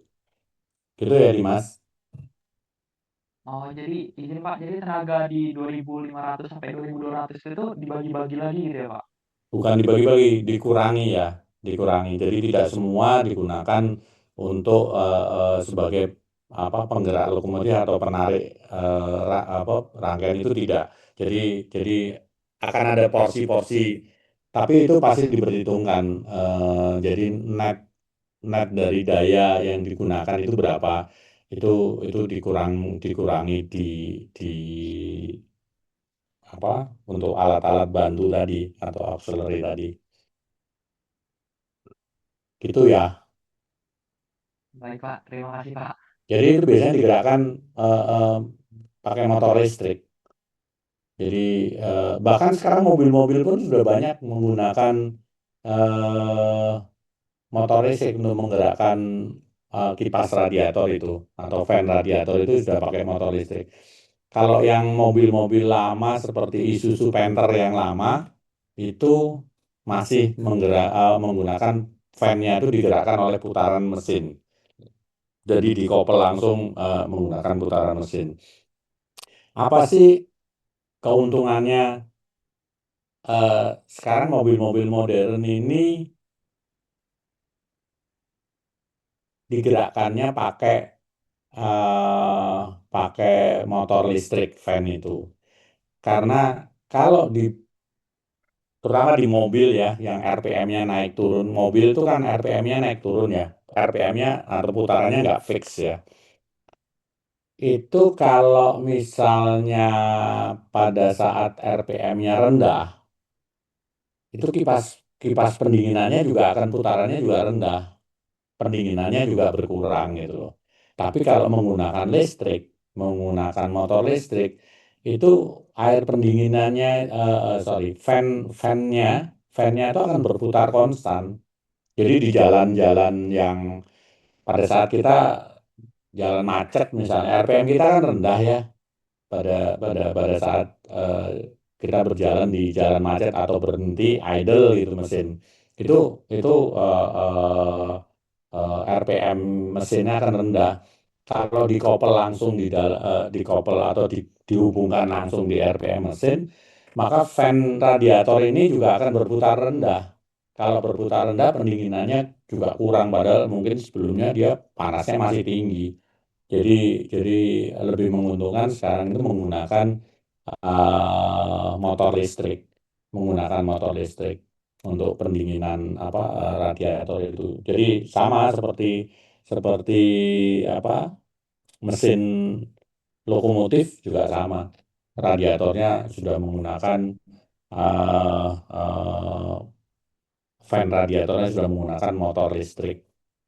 Gitu ya, Dimas. Oh, jadi izin Pak, jadi tenaga di 2.500 sampai 2.200 itu dibagi-bagi lagi gitu ya Pak? Bukan dibagi-bagi, dikurangi ya, dikurangi. Jadi tidak semua digunakan untuk sebagai apa penggerak lokomotif atau penarik rangkaian itu tidak. Jadi akan ada porsi-porsi, tapi itu pasti diperhitungkan. Jadi net net dari daya yang digunakan itu berapa? Itu dikurangi di apa untuk alat-alat bantu tadi atau auxiliary tadi. Gitu ya. Baik Pak, terima kasih Pak. Jadi itu biasanya digerakkan pakai motor listrik. Jadi bahkan sekarang mobil-mobil pun sudah banyak menggunakan eh, motor listrik untuk menggerakkan kipas radiator itu atau fan radiator itu sudah pakai motor listrik. Kalau yang mobil-mobil lama seperti Isuzu Panther yang lama itu masih menggunakan fan-nya itu digerakkan oleh putaran mesin. Jadi dikopel langsung menggunakan putaran mesin. Apa sih keuntungannya sekarang mobil-mobil modern ini digerakkannya eh, pakai motor listrik fan itu. Karena kalau terutama di mobil ya, yang RPM-nya naik turun, mobil itu kan RPM-nya naik turun ya, RPM-nya atau putarannya nggak fix ya. Itu kalau misalnya pada saat RPM-nya rendah, itu kipas kipas pendinginannya juga akan putarannya juga rendah, pendinginannya juga berkurang gitu loh. Tapi kalau menggunakan listrik, menggunakan motor listrik, itu air pendinginannya, sorry, fan-nya itu akan berputar konstan. Jadi di jalan-jalan yang pada saat kita jalan macet misalnya, RPM kita kan rendah ya, pada saat kita berjalan di jalan macet atau berhenti idle gitu mesin itu RPM mesinnya akan rendah. Kalau dikoppel langsung dikoppel atau dihubungkan langsung di RPM mesin, maka fan radiator ini juga akan berputar rendah. Kalau berputar rendah pendinginannya juga kurang padahal mungkin sebelumnya dia panasnya masih tinggi. Jadi jadi lebih menguntungkan sekarang itu menggunakan motor listrik, menggunakan motor listrik untuk pendinginan radiator itu. Jadi sama seperti seperti apa mesin lokomotif juga sama. Radiatornya sudah menggunakan uh, uh, fan radiatornya sudah menggunakan motor listrik,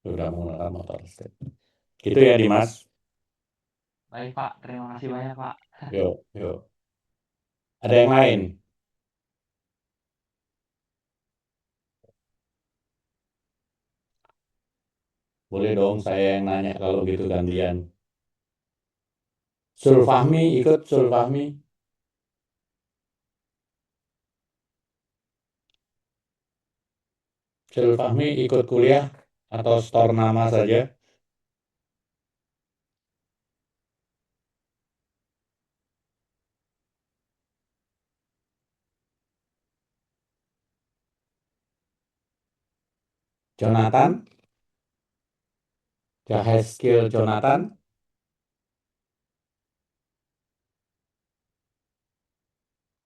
sudah menggunakan motor listrik. Gitu ya Dimas. Baik Pak, terima kasih banyak Pak. Yuk, yuk. Ada yang lain? Boleh dong saya yang nanya kalau gitu gantian. Sulfahmi ikut Sulfahmi. Sulfahmi ikut kuliah. atau store nama saja. Jonathan, Skill Jonathan,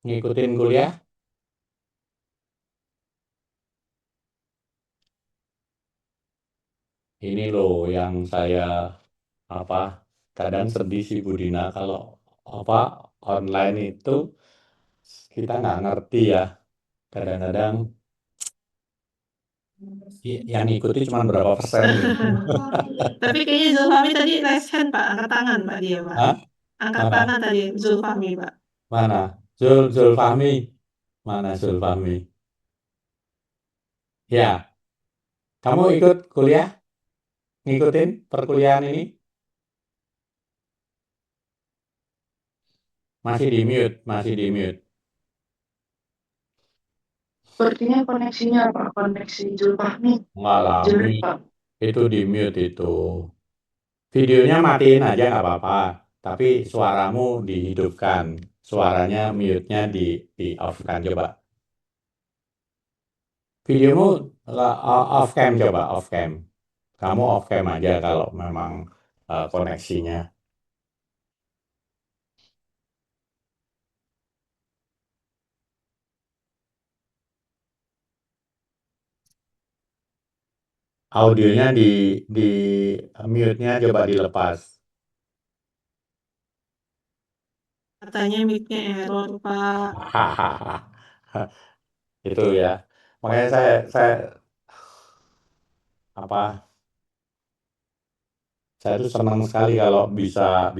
ngikutin kuliah. Ini loh yang saya kadang sedih sih Budina kalau online itu kita nggak ngerti ya. Kadang-kadang yang ngikuti cuma berapa persen gitu. Tapi kayaknya Zulfahmi tadi raise hand, Pak. Angkat tangan, Pak, dia, Pak. Hah? Angkat Mana? tangan tadi, Zulfahmi, Pak. Mana? Zulfahmi. Mana Zulfahmi? Ya. Kamu ikut kuliah? Ngikutin perkuliahan ini? Masih di mute. Sepertinya koneksinya Pak, koneksi Zulfahmi Enggak lah, jelek Pak. itu di mute itu. Videonya matiin aja nggak apa-apa, tapi suaramu dihidupkan. Suaranya mute-nya di off-kan coba. Videomu off-cam coba, off-cam. Kamu off-cam aja kalau memang koneksinya. Audionya di mute-nya coba dilepas. Katanya mic-nya error, Pak. Itu ya. Makanya saya saya tuh senang sekali kalau bisa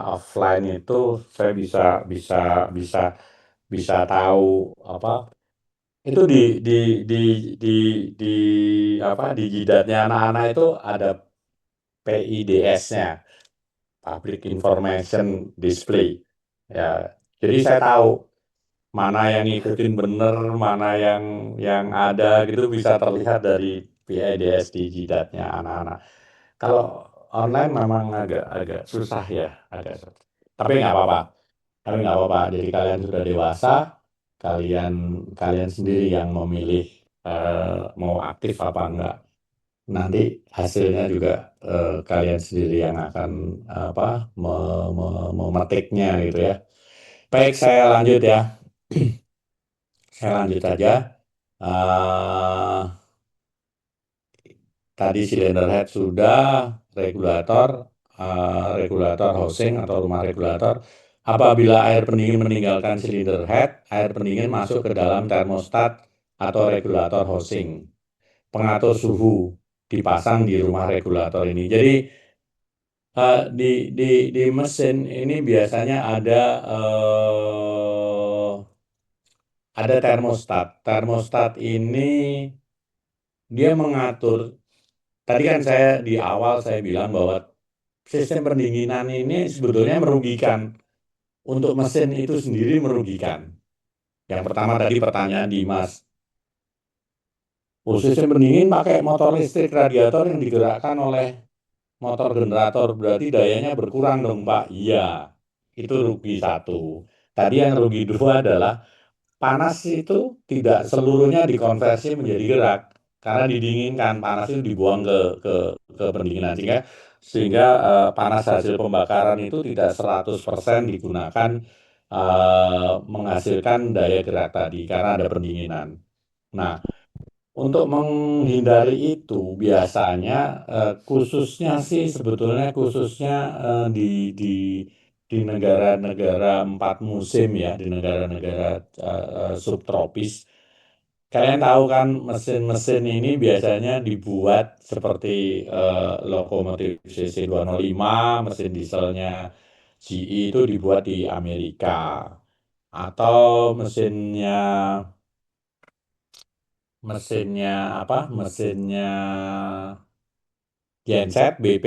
offline itu saya bisa tahu itu di di jidatnya anak-anak itu ada PIDS-nya, Public Information Display. Ya, jadi saya tahu mana yang ngikutin bener, mana yang ada gitu bisa terlihat dari PIDS di jidatnya anak-anak. Kalau online memang agak susah ya, tapi nggak apa-apa. Jadi kalian sudah dewasa, kalian sendiri yang memilih mau aktif apa enggak. Nanti hasilnya juga kalian sendiri yang akan memetiknya gitu ya. Baik, saya lanjut ya. Saya lanjut aja. Tadi cylinder head sudah, regulator housing atau rumah regulator. Apabila air pendingin meninggalkan cylinder head, air pendingin masuk ke dalam termostat atau regulator housing. Pengatur suhu dipasang di rumah regulator ini. Jadi di mesin ini biasanya ada termostat. Termostat ini dia mengatur. Tadi kan saya di awal saya bilang bahwa sistem pendinginan ini sebetulnya merugikan. Untuk mesin itu sendiri merugikan. Yang pertama tadi pertanyaan Dimas. Sistem pendingin pakai motor listrik radiator yang digerakkan oleh motor generator, berarti dayanya berkurang dong Pak. Iya, itu rugi satu. Tadi yang rugi dua adalah panas itu tidak seluruhnya dikonversi menjadi gerak. Karena didinginkan, panas itu dibuang ke pendinginan. Sehingga panas hasil pembakaran itu tidak 100% digunakan menghasilkan daya gerak tadi karena ada pendinginan. Nah, untuk menghindari itu biasanya khususnya di negara-negara 4 musim ya, di negara-negara subtropis. Kalian tahu kan mesin-mesin ini biasanya dibuat seperti lokomotif CC205, mesin dieselnya GE itu dibuat di Amerika. Atau mesinnya genset BP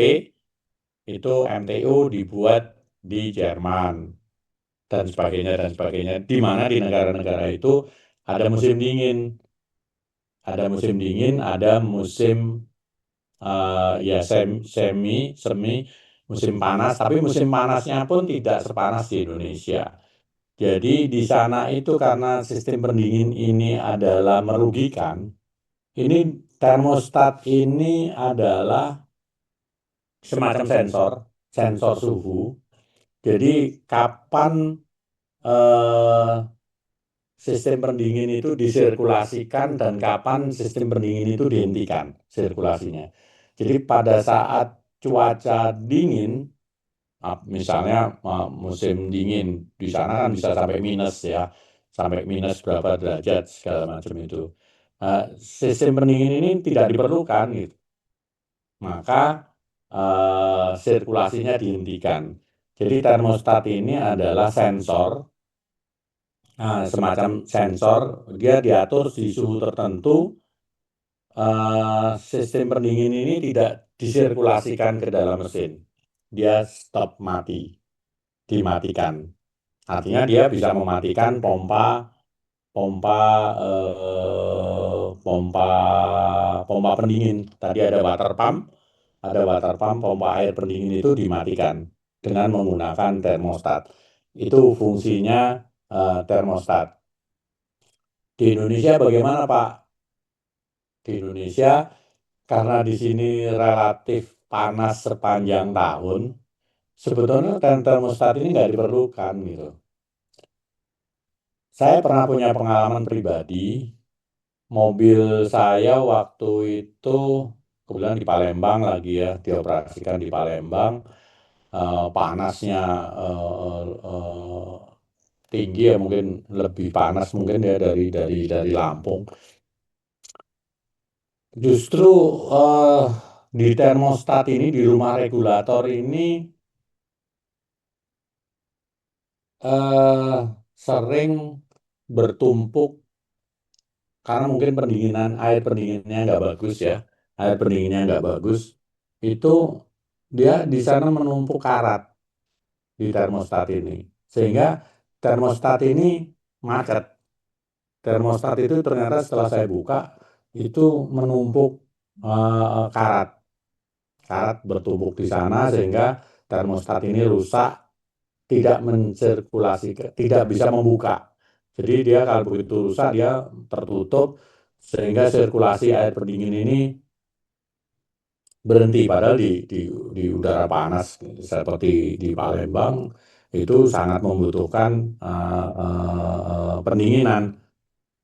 itu MTU dibuat di Jerman dan sebagainya, di mana di negara-negara itu ada musim dingin, ada musim ya semi musim panas, tapi musim panasnya pun tidak sepanas di Indonesia. Jadi di sana itu karena sistem pendingin ini adalah merugikan, ini termostat ini adalah semacam sensor suhu. Jadi kapan eh, sistem pendingin itu disirkulasikan dan kapan sistem pendingin itu dihentikan sirkulasinya. Jadi pada saat cuaca dingin, misalnya musim dingin di sana kan bisa sampai minus ya, sampai minus berapa derajat segala macam itu. Sistem pendingin ini tidak diperlukan gitu. Maka sirkulasinya dihentikan. Jadi termostat ini adalah sensor, semacam sensor, dia diatur di suhu tertentu. Sistem pendingin ini tidak disirkulasikan ke dalam mesin, dia stop mati, dimatikan. Artinya dia bisa mematikan pompa pendingin. Tadi ada water pump, pompa air pendingin itu dimatikan dengan menggunakan termostat. Itu fungsinya termostat. Di Indonesia bagaimana, Pak? Di Indonesia karena di sini relatif panas sepanjang tahun, sebetulnya termostat ini nggak diperlukan gitu. Saya pernah punya pengalaman pribadi, mobil saya waktu itu kebetulan di Palembang lagi ya, dioperasikan di Palembang, panasnya tinggi ya, mungkin lebih panas mungkin ya dari Lampung. Justru di termostat ini, di rumah regulator ini sering bertumpuk karena mungkin air pendinginnya nggak bagus ya, air pendinginnya nggak bagus, itu dia di sana menumpuk karat di termostat ini, sehingga termostat ini macet. Termostat itu ternyata setelah saya buka itu menumpuk karat bertumpuk di sana sehingga termostat ini rusak, tidak mensirkulasi, tidak bisa membuka. Jadi dia kalau begitu rusak dia tertutup sehingga sirkulasi air pendingin ini berhenti. Padahal di udara panas seperti di Palembang itu sangat membutuhkan pendinginan.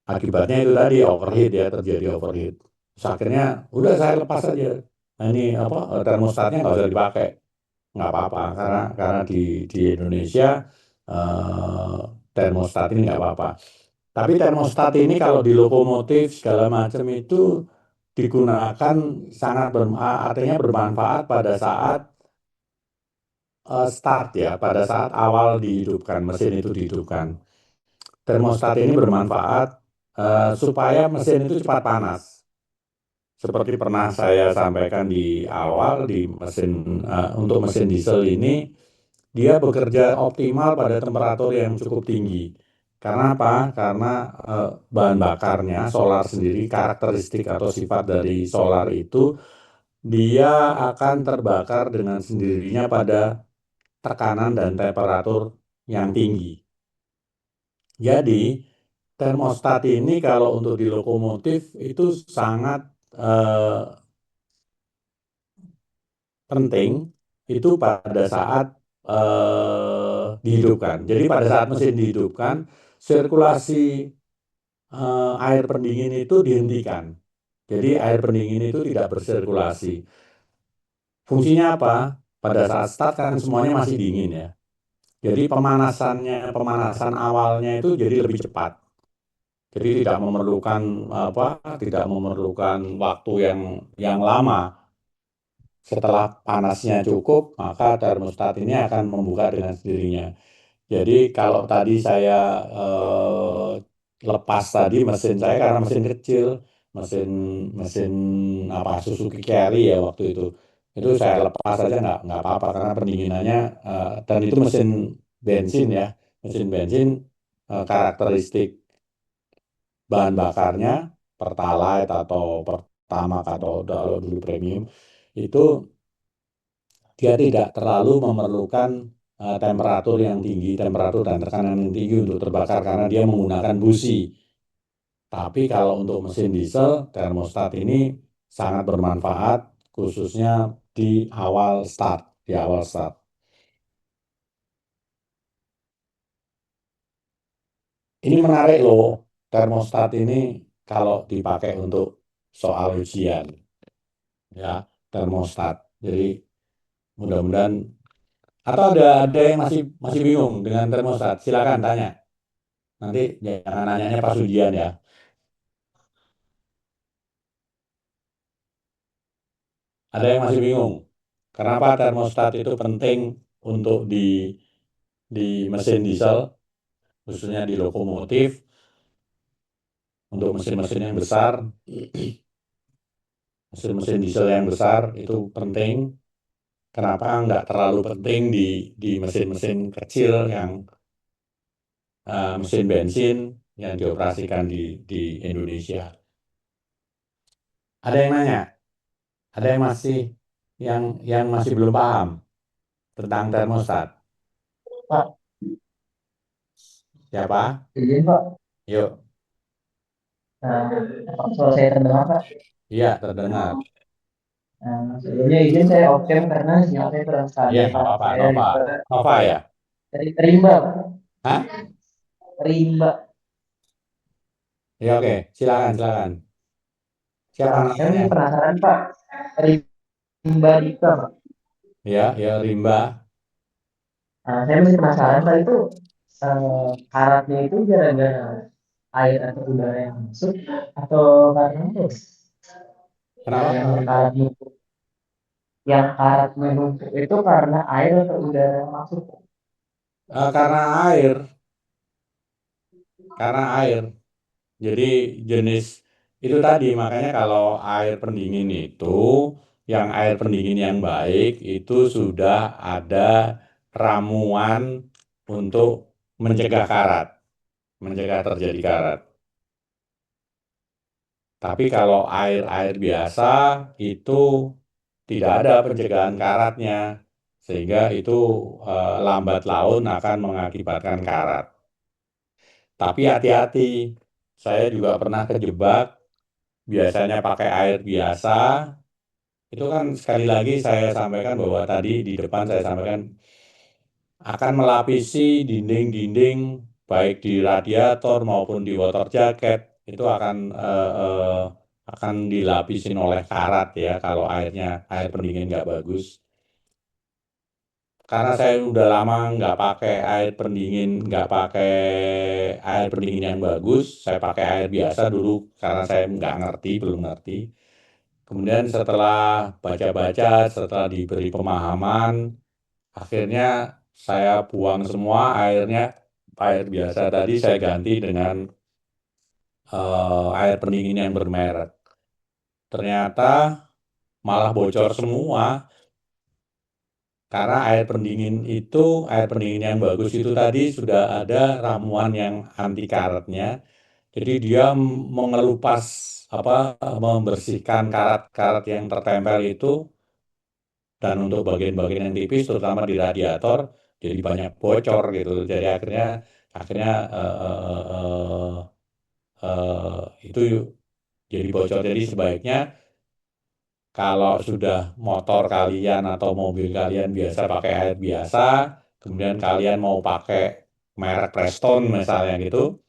Akibatnya itu tadi overheat ya, terjadi overheat. Terus akhirnya udah saya lepas aja. Nah, ini termostatnya nggak usah dipakai, nggak apa-apa karena di Indonesia termostat ini nggak apa-apa. Tapi termostat ini kalau di lokomotif segala macam itu digunakan artinya bermanfaat pada saat start ya, pada saat awal dihidupkan, mesin itu dihidupkan. Termostat ini bermanfaat supaya mesin itu cepat panas. Seperti pernah saya sampaikan di awal, untuk mesin diesel ini dia bekerja optimal pada temperatur yang cukup tinggi. Karena apa? Karena bahan bakarnya, solar sendiri, karakteristik atau sifat dari solar itu, dia akan terbakar dengan sendirinya pada tekanan dan temperatur yang tinggi. Jadi, termostat ini kalau untuk di lokomotif itu sangat penting itu pada saat dihidupkan. Jadi pada saat mesin dihidupkan, sirkulasi air pendingin itu dihentikan. Jadi air pendingin itu tidak bersirkulasi. Fungsinya apa? Pada saat start kan semuanya masih dingin ya. Jadi pemanasan awalnya itu jadi lebih cepat. Jadi tidak memerlukan waktu yang lama. Setelah panasnya cukup, maka termostat ini akan membuka dengan sendirinya. Jadi kalau tadi saya lepas tadi mesin saya karena mesin kecil, mesin Suzuki Carry ya waktu itu saya lepas aja nggak apa-apa karena pendinginannya dan itu mesin bensin ya, karakteristik bahan bakarnya Pertalite atau Pertamax atau kalau dulu premium, itu dia tidak terlalu memerlukan temperatur yang tinggi, temperatur dan tekanan yang tinggi untuk terbakar karena dia menggunakan busi. Tapi kalau untuk mesin diesel, termostat ini sangat bermanfaat, khususnya di awal start, Ini menarik loh, termostat ini kalau dipakai untuk soal ujian, ya, termostat. Jadi mudah-mudahan, atau ada yang masih bingung dengan termostat, silakan tanya. Nanti jangan nanyanya pas ujian ya. Ada yang masih bingung, kenapa termostat itu penting untuk di mesin diesel, khususnya di lokomotif, untuk mesin-mesin yang besar, mesin-mesin diesel yang besar itu penting. Kenapa nggak terlalu penting di mesin-mesin kecil yang mesin bensin yang dioperasikan di Indonesia? Ada yang nanya, ada yang masih belum paham tentang termostat. Pak, Siapa? izin Pak. Yuk. Apa suara saya terdengar Pak? Iya, terdengar. Sebelumnya izin saya off cam karena sinyal saya kurang stabil Iya, Pak. nggak apa-apa, Saya Nova ya? dari Rimba Pak. Hah? Rimba. Ya, oke, silakan. Siapa Saya namanya? masih penasaran Pak. Rimba Dika Pak. Ya, Rimba. Saya masih penasaran Pak, itu karatnya itu gara-gara air atau udara yang masuk atau karena apa? Kenapa? Yang karat menumpuk itu karena air atau udara yang masuk? Karena air. Jadi jenis itu tadi, makanya kalau air pendingin itu, yang air pendingin yang baik itu sudah ada ramuan untuk mencegah terjadi karat. Tapi kalau air biasa itu tidak ada pencegahan karatnya, sehingga itu lambat laun akan mengakibatkan karat. Tapi hati-hati, saya juga pernah kejebak, biasanya pakai air biasa, itu kan sekali lagi saya sampaikan bahwa tadi di depan saya sampaikan akan melapisi dinding-dinding baik di radiator maupun di water jacket, itu akan dilapisin oleh karat ya kalau air pendingin nggak bagus. Karena saya udah lama nggak pakai air pendingin yang bagus, saya pakai air biasa dulu karena saya belum ngerti. Kemudian setelah baca-baca, setelah diberi pemahaman, akhirnya saya buang semua air biasa tadi saya ganti dengan air pendingin yang bermerek. Ternyata malah bocor semua. Karena air pendingin yang bagus itu tadi sudah ada ramuan yang anti karatnya. Jadi dia mengelupas membersihkan karat-karat yang tertempel itu, dan untuk bagian-bagian yang tipis terutama di radiator jadi banyak bocor gitu. Jadi akhirnya itu jadi bocor. Jadi sebaiknya kalau sudah motor kalian atau mobil kalian biasa pakai air biasa, kemudian kalian mau pakai merek Preston misalnya gitu,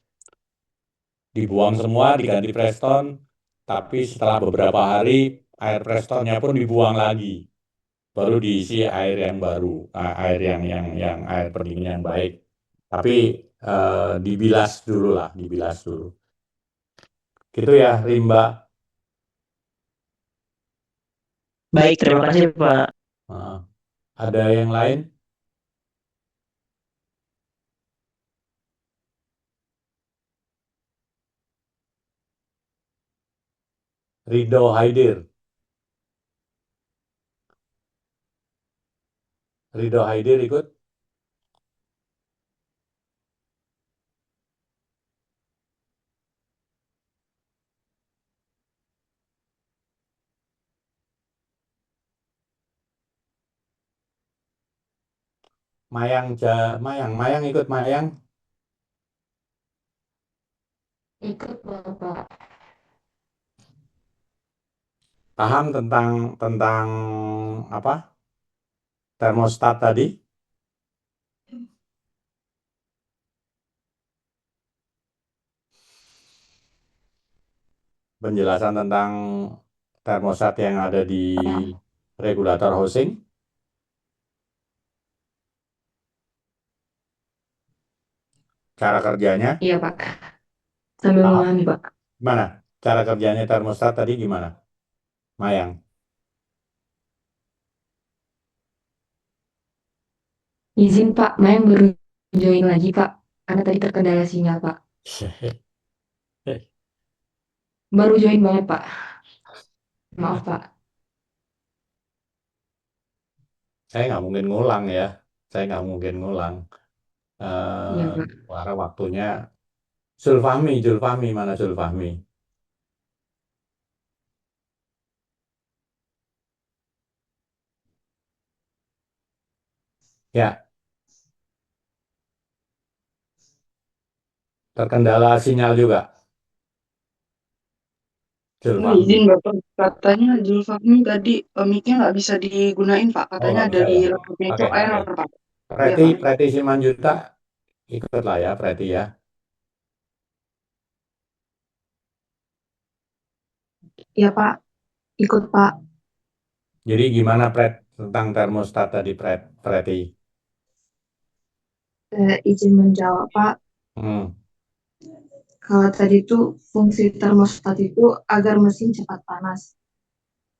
dibuang semua, diganti Preston, tapi setelah beberapa hari air Prestonnya pun dibuang lagi, baru diisi air yang baru, air yang air pendingin yang baik. Tapi dibilas dulu. Gitu ya, Rimba. Baik, terima kasih Pak. Ada yang lain? Rido Haidir ikut? Mayang ikut Mayang. Ikut Bapak. Paham tentang apa? Termostat tadi? Penjelasan tentang termostat yang ada di regulator housing. Cara kerjanya? Iya Pak. Sambil Paham? memahami Pak. Gimana? Cara kerjanya termostat tadi gimana? Mayang. Izin Pak, Mayang baru join lagi Pak. Karena tadi terkendala sinyal Pak. Baru join banget Pak. Maaf Pak. Saya nggak mungkin ngulang ya. Saya nggak mungkin ngulang. Iya Pak. Karena waktunya Zulfahmi, mana Zulfahmi? Ya, terkendala sinyal juga. Zulfahmi. Izin Bapak, katanya Zulfahmi tadi mic-nya nggak bisa digunain Pak. Oh, Katanya nggak bisa dari ya? laptopnya itu Oke. error Pak. Iya Pak. Preti Simanjuta ikut lah ya, Preti ya. Iya Pak. Ikut Pak. Jadi gimana tentang termostat tadi, Preti? Izin menjawab Pak. Hmm. Kalau tadi itu fungsi termostat itu agar mesin cepat panas.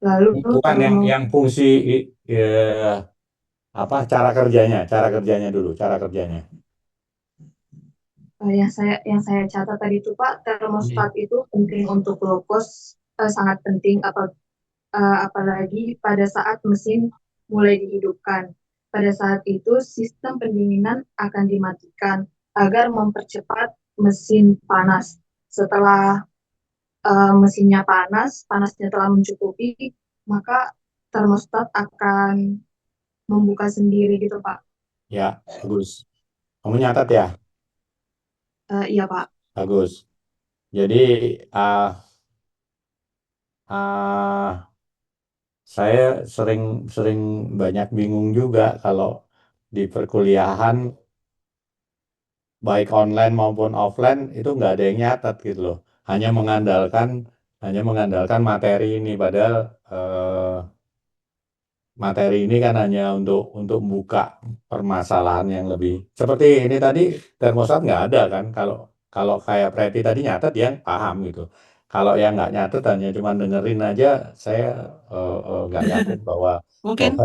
Lalu Bukan yang fungsi apa cara kerjanya dulu, cara kerjanya. yang saya catat tadi itu Pak, termostat itu penting untuk low cost, sangat penting apalagi pada saat mesin mulai dihidupkan. Pada saat itu sistem pendinginan akan dimatikan agar mempercepat mesin panas. Setelah mesinnya panasnya telah mencukupi, maka termostat akan membuka sendiri gitu Pak. Ya, bagus. Kamu nyatat ya? Iya Pak. Bagus. Jadi saya sering banyak bingung juga kalau di perkuliahan baik online maupun offline itu nggak ada yang nyatat gitu loh. Hanya mengandalkan materi ini, padahal materi ini kan hanya untuk buka permasalahan yang lebih seperti ini tadi. Termostat nggak ada kan, kalau kayak Preti tadi nyatet dia paham gitu. Kalau yang nggak nyatet hanya cuma dengerin aja, saya nggak yakin bahwa Mungkin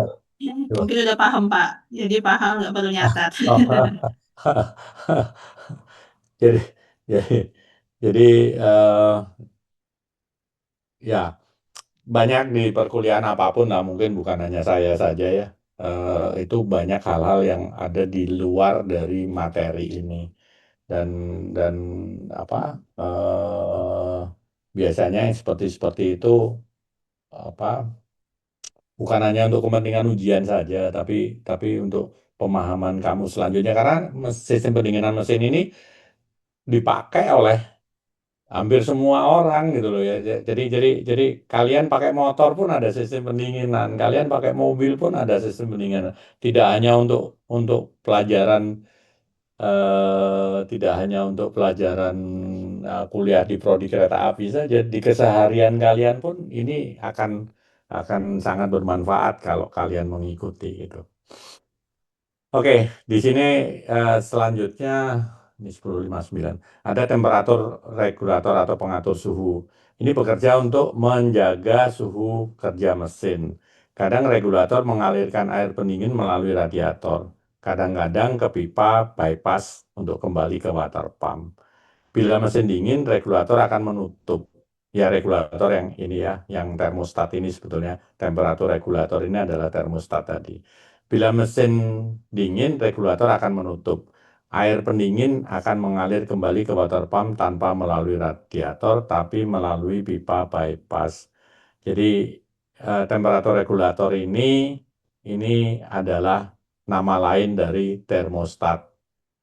mungkin udah paham Pak. Jadi paham nggak perlu nyatat. jadi jadi ya banyak di perkuliahan apapun lah, mungkin bukan hanya saya saja ya. Itu banyak hal-hal yang ada di luar dari materi ini dan apa biasanya yang seperti itu apa bukan hanya untuk kepentingan ujian saja, tapi untuk pemahaman kamu selanjutnya, karena sistem pendinginan mesin ini dipakai oleh hampir semua orang gitu loh ya. Jadi kalian pakai motor pun ada sistem pendinginan, kalian pakai mobil pun ada sistem pendinginan. Tidak hanya untuk pelajaran tidak hanya untuk pelajaran kuliah di prodi kereta api saja, di keseharian kalian pun ini akan sangat bermanfaat kalau kalian mengikuti itu. Oke, di sini selanjutnya ini 10.59. Ada temperatur regulator atau pengatur suhu. Ini bekerja untuk menjaga suhu kerja mesin. Kadang regulator mengalirkan air pendingin melalui radiator. Kadang-kadang ke pipa bypass untuk kembali ke water pump. Bila mesin dingin, regulator akan menutup. Ya, regulator yang ini ya, yang termostat ini sebetulnya. Temperatur regulator ini adalah termostat tadi. Bila mesin dingin, regulator akan menutup. Air pendingin akan mengalir kembali ke water pump tanpa melalui radiator, tapi melalui pipa bypass. Jadi temperatur regulator ini adalah nama lain dari termostat.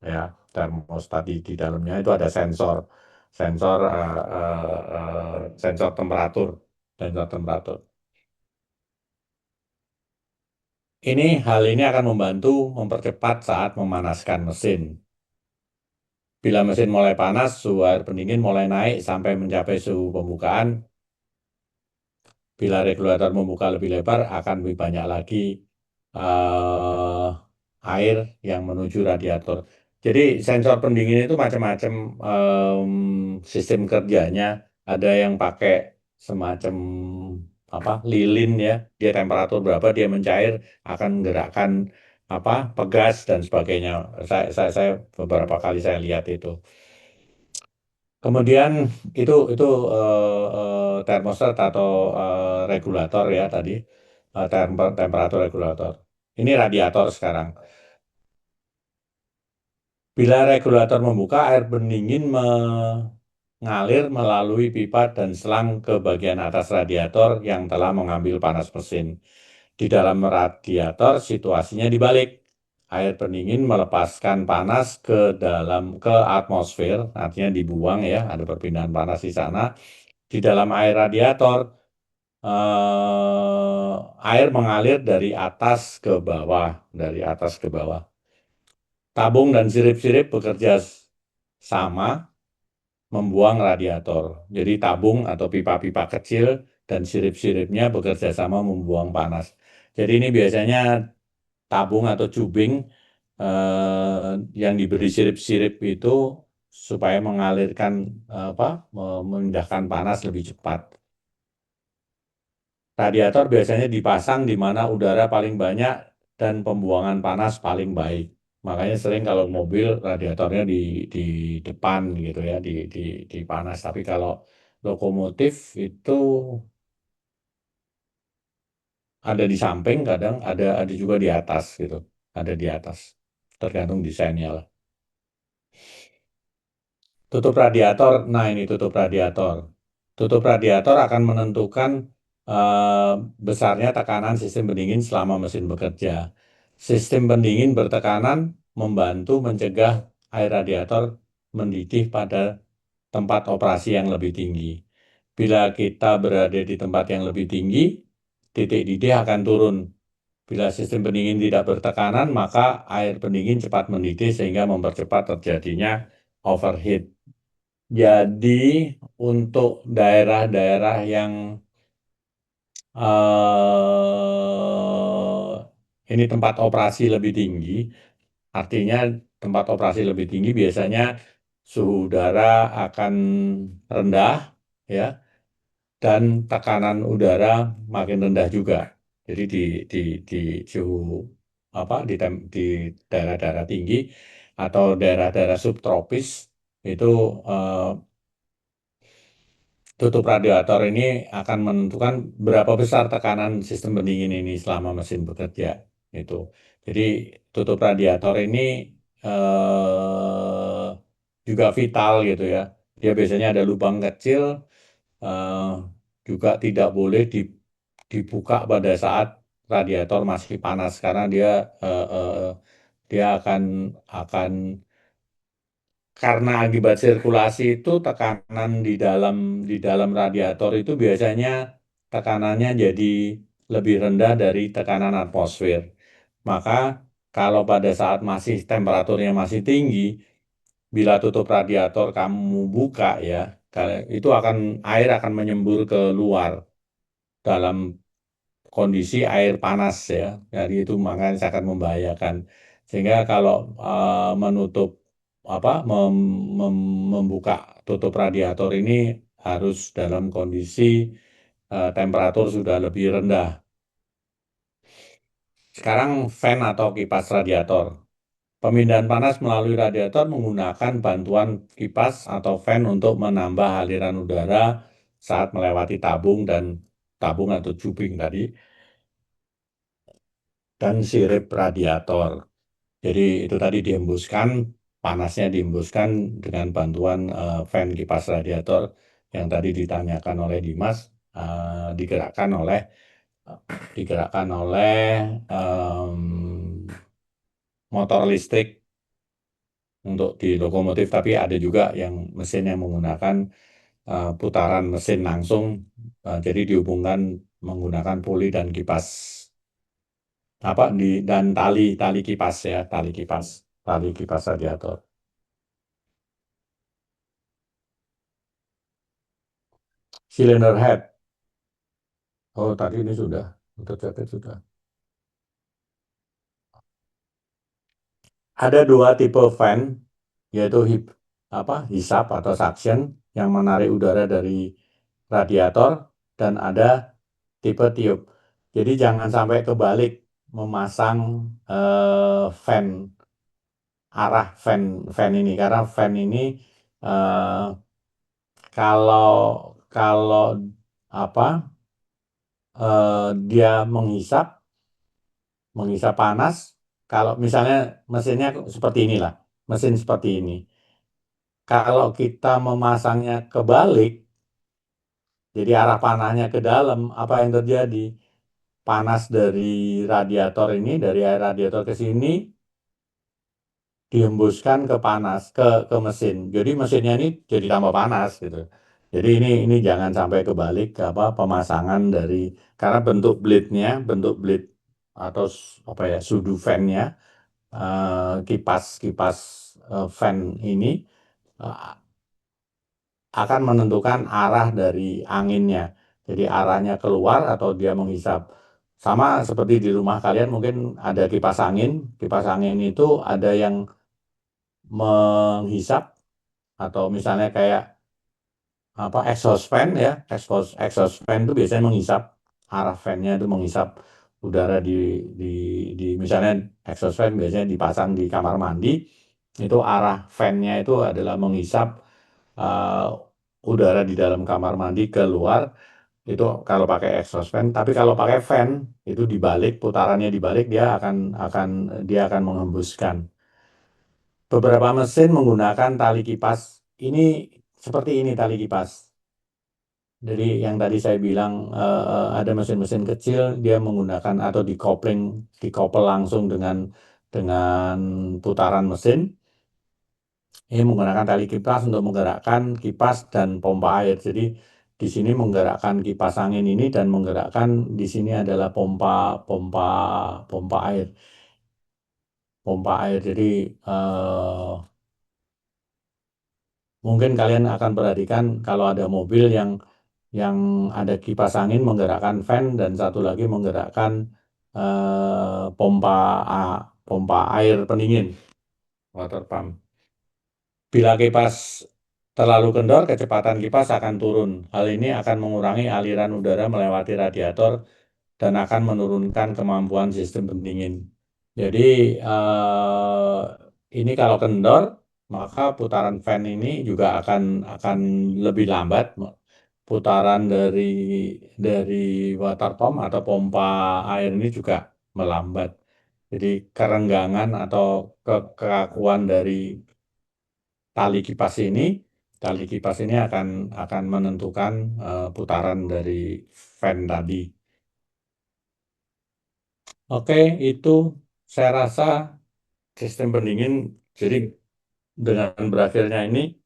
Ya, termostat di dalamnya itu ada sensor temperatur. Hal ini akan membantu mempercepat saat memanaskan mesin. Bila mesin mulai panas, suhu air pendingin mulai naik sampai mencapai suhu pembukaan. Bila regulator membuka lebih lebar, akan lebih banyak lagi air yang menuju radiator. Jadi sensor pendingin itu macam-macam sistem kerjanya. Ada yang pakai semacam lilin ya, dia temperatur berapa dia mencair akan menggerakkan pegas dan sebagainya. Saya beberapa kali saya lihat itu. Kemudian itu termostat atau regulator ya tadi, temperatur regulator. Ini radiator sekarang. Bila regulator membuka, air pendingin mengalir melalui pipa dan selang ke bagian atas radiator yang telah mengambil panas mesin. Di dalam radiator situasinya dibalik. Air pendingin melepaskan panas ke atmosfer, artinya dibuang ya, ada perpindahan panas di sana. Di dalam air radiator, air mengalir dari atas ke bawah. Tabung dan sirip-sirip bekerja sama membuang radiator. Jadi tabung atau pipa-pipa kecil dan sirip-siripnya bekerja sama membuang panas. Jadi ini biasanya tabung atau cubing yang diberi sirip-sirip itu supaya mengalirkan memindahkan panas lebih cepat. Radiator biasanya dipasang di mana udara paling banyak dan pembuangan panas paling baik. Makanya sering kalau mobil radiatornya di depan gitu ya, di panas. Tapi kalau lokomotif itu ada di samping, kadang ada juga di atas gitu. Ada di atas. Tergantung desainnya lah. Tutup radiator. Nah, ini tutup radiator. Tutup radiator akan menentukan besarnya tekanan sistem pendingin selama mesin bekerja. Sistem pendingin bertekanan membantu mencegah air radiator mendidih pada tempat operasi yang lebih tinggi. Bila kita berada di tempat yang lebih tinggi, titik didih akan turun. Bila sistem pendingin tidak bertekanan, maka air pendingin cepat mendidih sehingga mempercepat terjadinya overheat. Jadi untuk daerah-daerah yang ini tempat operasi lebih tinggi, artinya tempat operasi lebih tinggi biasanya suhu udara akan rendah ya, dan tekanan udara makin rendah juga. Jadi di suhu di daerah-daerah tinggi atau daerah-daerah subtropis itu tutup radiator ini akan menentukan berapa besar tekanan sistem pendingin ini selama mesin bekerja itu. Jadi tutup radiator ini juga vital gitu ya. Dia biasanya ada lubang kecil, juga tidak boleh dibuka pada saat radiator masih panas karena dia akan karena akibat sirkulasi itu tekanan di dalam radiator itu biasanya tekanannya jadi lebih rendah dari tekanan atmosfer. Maka kalau pada saat temperaturnya masih tinggi, bila tutup radiator kamu buka ya, itu air akan menyembur ke luar dalam kondisi air panas ya. Jadi itu makanya akan membahayakan. Sehingga kalau membuka tutup radiator ini harus dalam kondisi temperatur sudah lebih rendah. Sekarang fan atau kipas radiator. Pemindahan panas melalui radiator menggunakan bantuan kipas atau fan untuk menambah aliran udara saat melewati tabung atau cubing tadi dan sirip radiator. Jadi itu tadi panasnya dihembuskan dengan bantuan fan kipas radiator yang tadi ditanyakan oleh Dimas, digerakkan oleh motor listrik untuk di lokomotif, tapi ada juga yang mesin yang menggunakan putaran mesin langsung, jadi dihubungkan menggunakan puli dan kipas dan tali kipas ya, tali kipas radiator. Cylinder head. Oh, tadi ini sudah catat sudah. Ada dua tipe fan, yaitu hisap atau suction yang menarik udara dari radiator, dan ada tipe tiup. Jadi jangan sampai kebalik memasang arah fan ini, karena fan ini kalau dia menghisap panas, kalau misalnya mesinnya seperti inilah, mesin seperti ini. Kalau kita memasangnya kebalik, jadi arah panahnya ke dalam, apa yang terjadi? Panas dari radiator ini, dari air radiator ke sini, dihembuskan ke mesin. Jadi mesinnya ini jadi tambah panas gitu. Jadi ini jangan sampai kebalik pemasangan dari, karena bentuk blade atau sudu fan-nya, kipas fan ini akan menentukan arah dari anginnya. Jadi arahnya keluar atau dia menghisap. Sama seperti di rumah kalian mungkin ada kipas angin. Kipas angin itu ada yang menghisap, atau misalnya kayak exhaust fan ya. Exhaust fan itu biasanya menghisap, arah fan-nya itu menghisap udara di misalnya exhaust fan biasanya dipasang di kamar mandi. Itu arah fan-nya itu adalah menghisap udara di dalam kamar mandi keluar. Itu kalau pakai exhaust fan. Tapi kalau pakai fan itu dibalik, putarannya dibalik, dia akan menghembuskan. Beberapa mesin menggunakan tali kipas. Ini seperti ini tali kipas. Jadi yang tadi saya bilang ada mesin-mesin kecil, dia menggunakan atau dikoppel langsung dengan putaran mesin. Ini menggunakan tali kipas untuk menggerakkan kipas dan pompa air. Jadi di sini menggerakkan kipas angin ini dan menggerakkan di sini adalah pompa air. Jadi mungkin kalian akan perhatikan kalau ada mobil yang ada kipas angin menggerakkan fan dan satu lagi menggerakkan pompa air pendingin, water pump. Bila kipas terlalu kendor, kecepatan kipas akan turun. Hal ini akan mengurangi aliran udara melewati radiator dan akan menurunkan kemampuan sistem pendingin. Jadi ini kalau kendor, maka putaran fan ini juga akan lebih lambat. Putaran dari water pump atau pompa air ini juga melambat. Jadi kerenggangan atau kekakuan dari tali kipas ini akan menentukan putaran dari fan tadi. Oke, itu saya rasa sistem pendingin. Jadi dengan berakhirnya ini,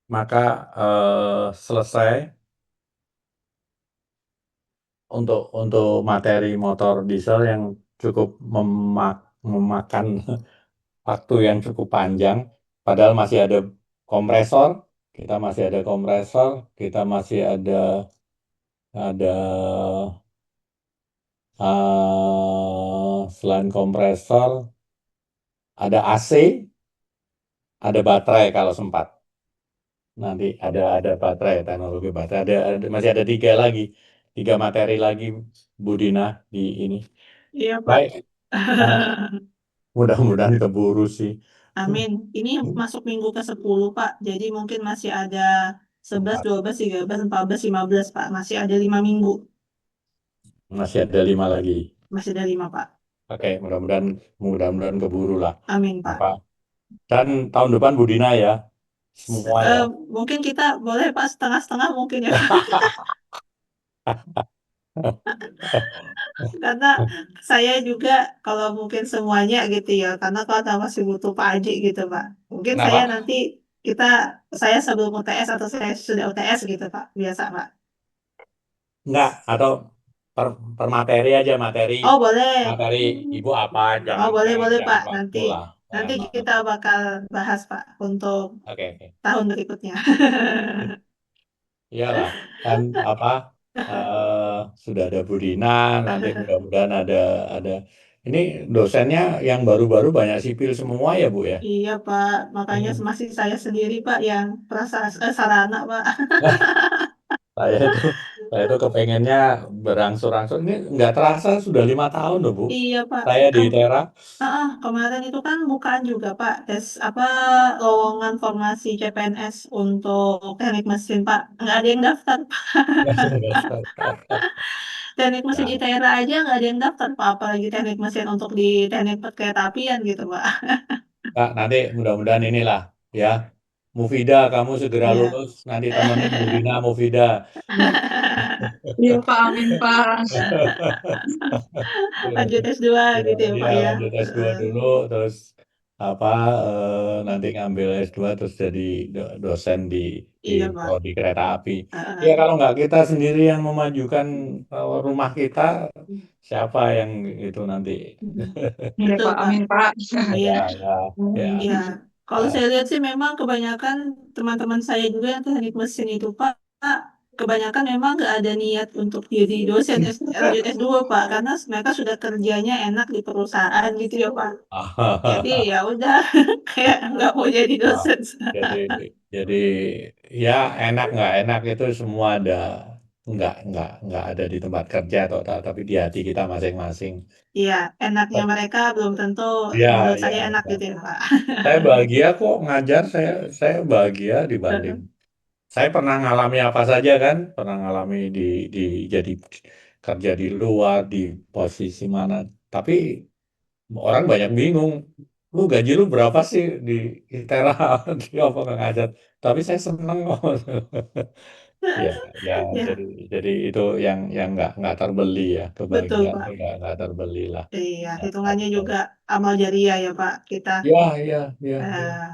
maka selesai untuk materi motor diesel yang cukup memakan waktu yang cukup panjang. Padahal masih ada kompresor, kita masih ada selain kompresor, ada AC, ada baterai kalau sempat. Nanti ada baterai, teknologi baterai. Masih ada tiga materi lagi, Bu Dina, di ini. Iya, Pak. Baik, mudah-mudahan keburu sih. Amin. Ini masuk minggu ke-10, Pak. Jadi mungkin masih ada 11, 12, 13, 14, 15, Pak. Masih ada 5 minggu. Masih ada 5 lagi. Masih ada 5, Pak. Oke, mudah-mudahan keburu lah. Amin, Pak. Dan tahun depan Bu Dina ya, semua ya. Mungkin kita boleh, Pak, setengah-setengah mungkin ya. Karena saya juga kalau mungkin semuanya gitu ya, karena kalau masih butuh Pak Haji gitu Pak. Mungkin saya Kenapa? nanti saya sebelum UTS atau saya sudah UTS gitu Pak, biasa Pak. Enggak, atau per materi aja, materi Oh boleh. materi ibu apa, Oh boleh boleh jangan Pak, waktu nanti lah. nanti Jangan kita waktu. bakal bahas Pak untuk Oke. tahun berikutnya. Iyalah, kan apa sudah ada Bu Dina, nanti mudah-mudahan ada ini dosennya yang baru-baru banyak sipil semua ya Bu ya. Iya Pak, makanya Hmm. masih saya sendiri Pak yang sarana Pak. Saya itu kepengennya berangsur-angsur. Ini nggak terasa sudah 5 tahun loh Bu. Iya Pak, Saya di Tera. kemarin itu kan bukaan juga Pak, lowongan formasi CPNS untuk teknik mesin Pak, nggak ada yang daftar Pak. Teknik mesin Ya, ITERA aja nggak ada yang daftar Pak, apalagi teknik mesin untuk di teknik perkeretapian gitu Pak. Kak, nanti mudah-mudahan inilah ya. Mufida, kamu segera Iya. lulus. Nanti temenin Bu Dina, Mufida. Iya Pak, amin Pak. Lanjut S2 gitu ya Pak Iya, ya. lanjut S2 dulu, terus apa nanti ngambil S2 terus jadi dosen di Iya Pak. prodi kereta api. Heeh. Ya kalau nggak kita sendiri yang memajukan rumah kita, siapa yang itu nanti? Iya Betul Pak, Pak. amin Pak. Iya. Ya, ya, ya. Iya. Kalau Ya. saya lihat sih memang kebanyakan teman-teman saya juga yang teknik mesin itu Pak, kebanyakan memang nggak ada niat untuk jadi dosen lanjut S2 Pak, karena mereka sudah kerjanya enak di perusahaan gitu ya Pak. Jadi ya udah kayak nggak mau jadi Nah, dosen. jadi jadi ya enak nggak enak itu semua ada nggak ada di tempat kerja atau tapi di hati kita masing-masing. Iya, enaknya mereka belum tentu Ya, menurut ya, saya enak ya. gitu ya Pak. Saya bahagia kok ngajar, saya bahagia dibanding. Saya pernah ngalami apa saja kan, pernah ngalami di jadi kerja di luar di posisi mana. Tapi orang banyak bingung, lu gaji lu berapa sih di ITERA di apa nggak ngajar. Tapi saya seneng kok. Ya, ya, Ya, jadi itu yang nggak terbeli ya, betul kebahagiaan itu Pak. nggak terbeli lah. Iya, Ya, hitungannya juga amal jariah ya Pak kita. ya, ya, ya, ya. Eh,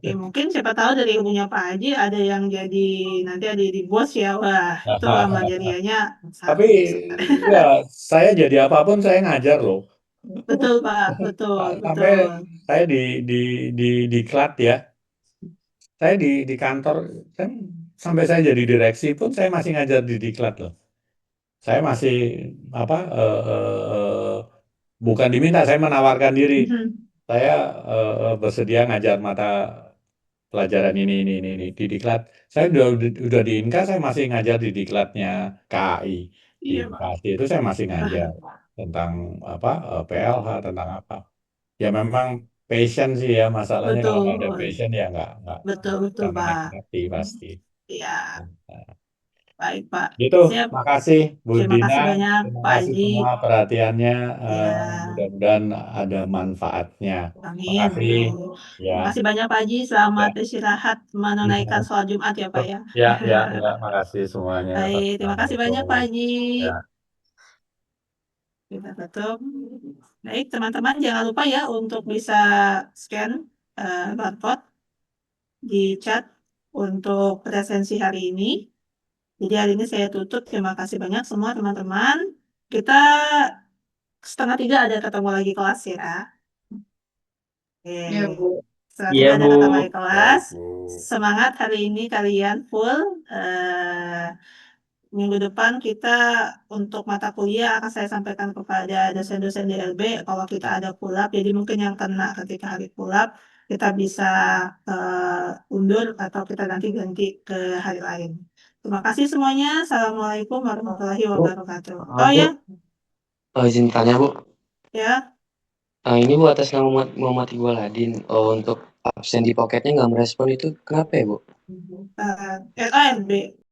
ya mungkin siapa tahu dari ilmunya Pak Haji ada yang nanti ada di bos ya, wah itu amal jariahnya Tapi besar. ya saya jadi apapun saya ngajar loh. Betul Pak, betul, Sampai betul. saya di diklat ya. Saya di kantor kan sampai saya jadi direksi pun saya masih ngajar di diklat loh. Saya masih apa bukan diminta, saya menawarkan diri. Saya bersedia ngajar mata pelajaran ini di diklat. Saya udah di Inka, saya masih ngajar di diklatnya KAI di Iya Pak. Bekasi itu saya masih ngajar tentang apa PLH tentang apa. Ya memang passion sih ya masalahnya kalau nggak ada Betul, passion ya nggak betul, bisa betul Pak. menikmati pasti. Iya, baik Pak. Gitu, Siap. makasih Bu Terima Dina, kasih banyak terima Pak kasih Haji. semua perhatiannya. Ya, Mudah-mudahan ada manfaatnya. amin. Makasih ya. Terima kasih banyak Pak Haji. Selamat Ya. istirahat menunaikan sholat Jumat ya Pak ya. Ya, makasih semuanya. Baik, terima kasih banyak Pak Assalamualaikum. Haji. Ya. Kita tutup. Baik, teman-teman jangan lupa ya untuk bisa scan barcode di chat untuk presensi hari ini. Jadi hari ini saya tutup. Terima kasih banyak semua teman-teman. Kita 2:30 ada ketemu lagi kelas ya. Oke. Iya Bu. 2:30 Iya, ada Bu. ketemu lagi kelas. Baik, Bu. Semangat hari ini kalian full. Minggu depan kita untuk mata kuliah akan saya sampaikan kepada dosen-dosen DLB kalau kita ada pulap. Jadi mungkin yang kena ketika hari pulap kita bisa undur atau kita nanti ganti ke hari lain. Terima kasih semuanya. Assalamualaikum warahmatullahi Bu, wabarakatuh. maaf Oh Bu, ya, izin tanya Bu. ya. Ini Bu atas nama Muhammad Iqbal Hadin. Untuk absen di poketnya nggak merespon itu kenapa ya Bu? LARB.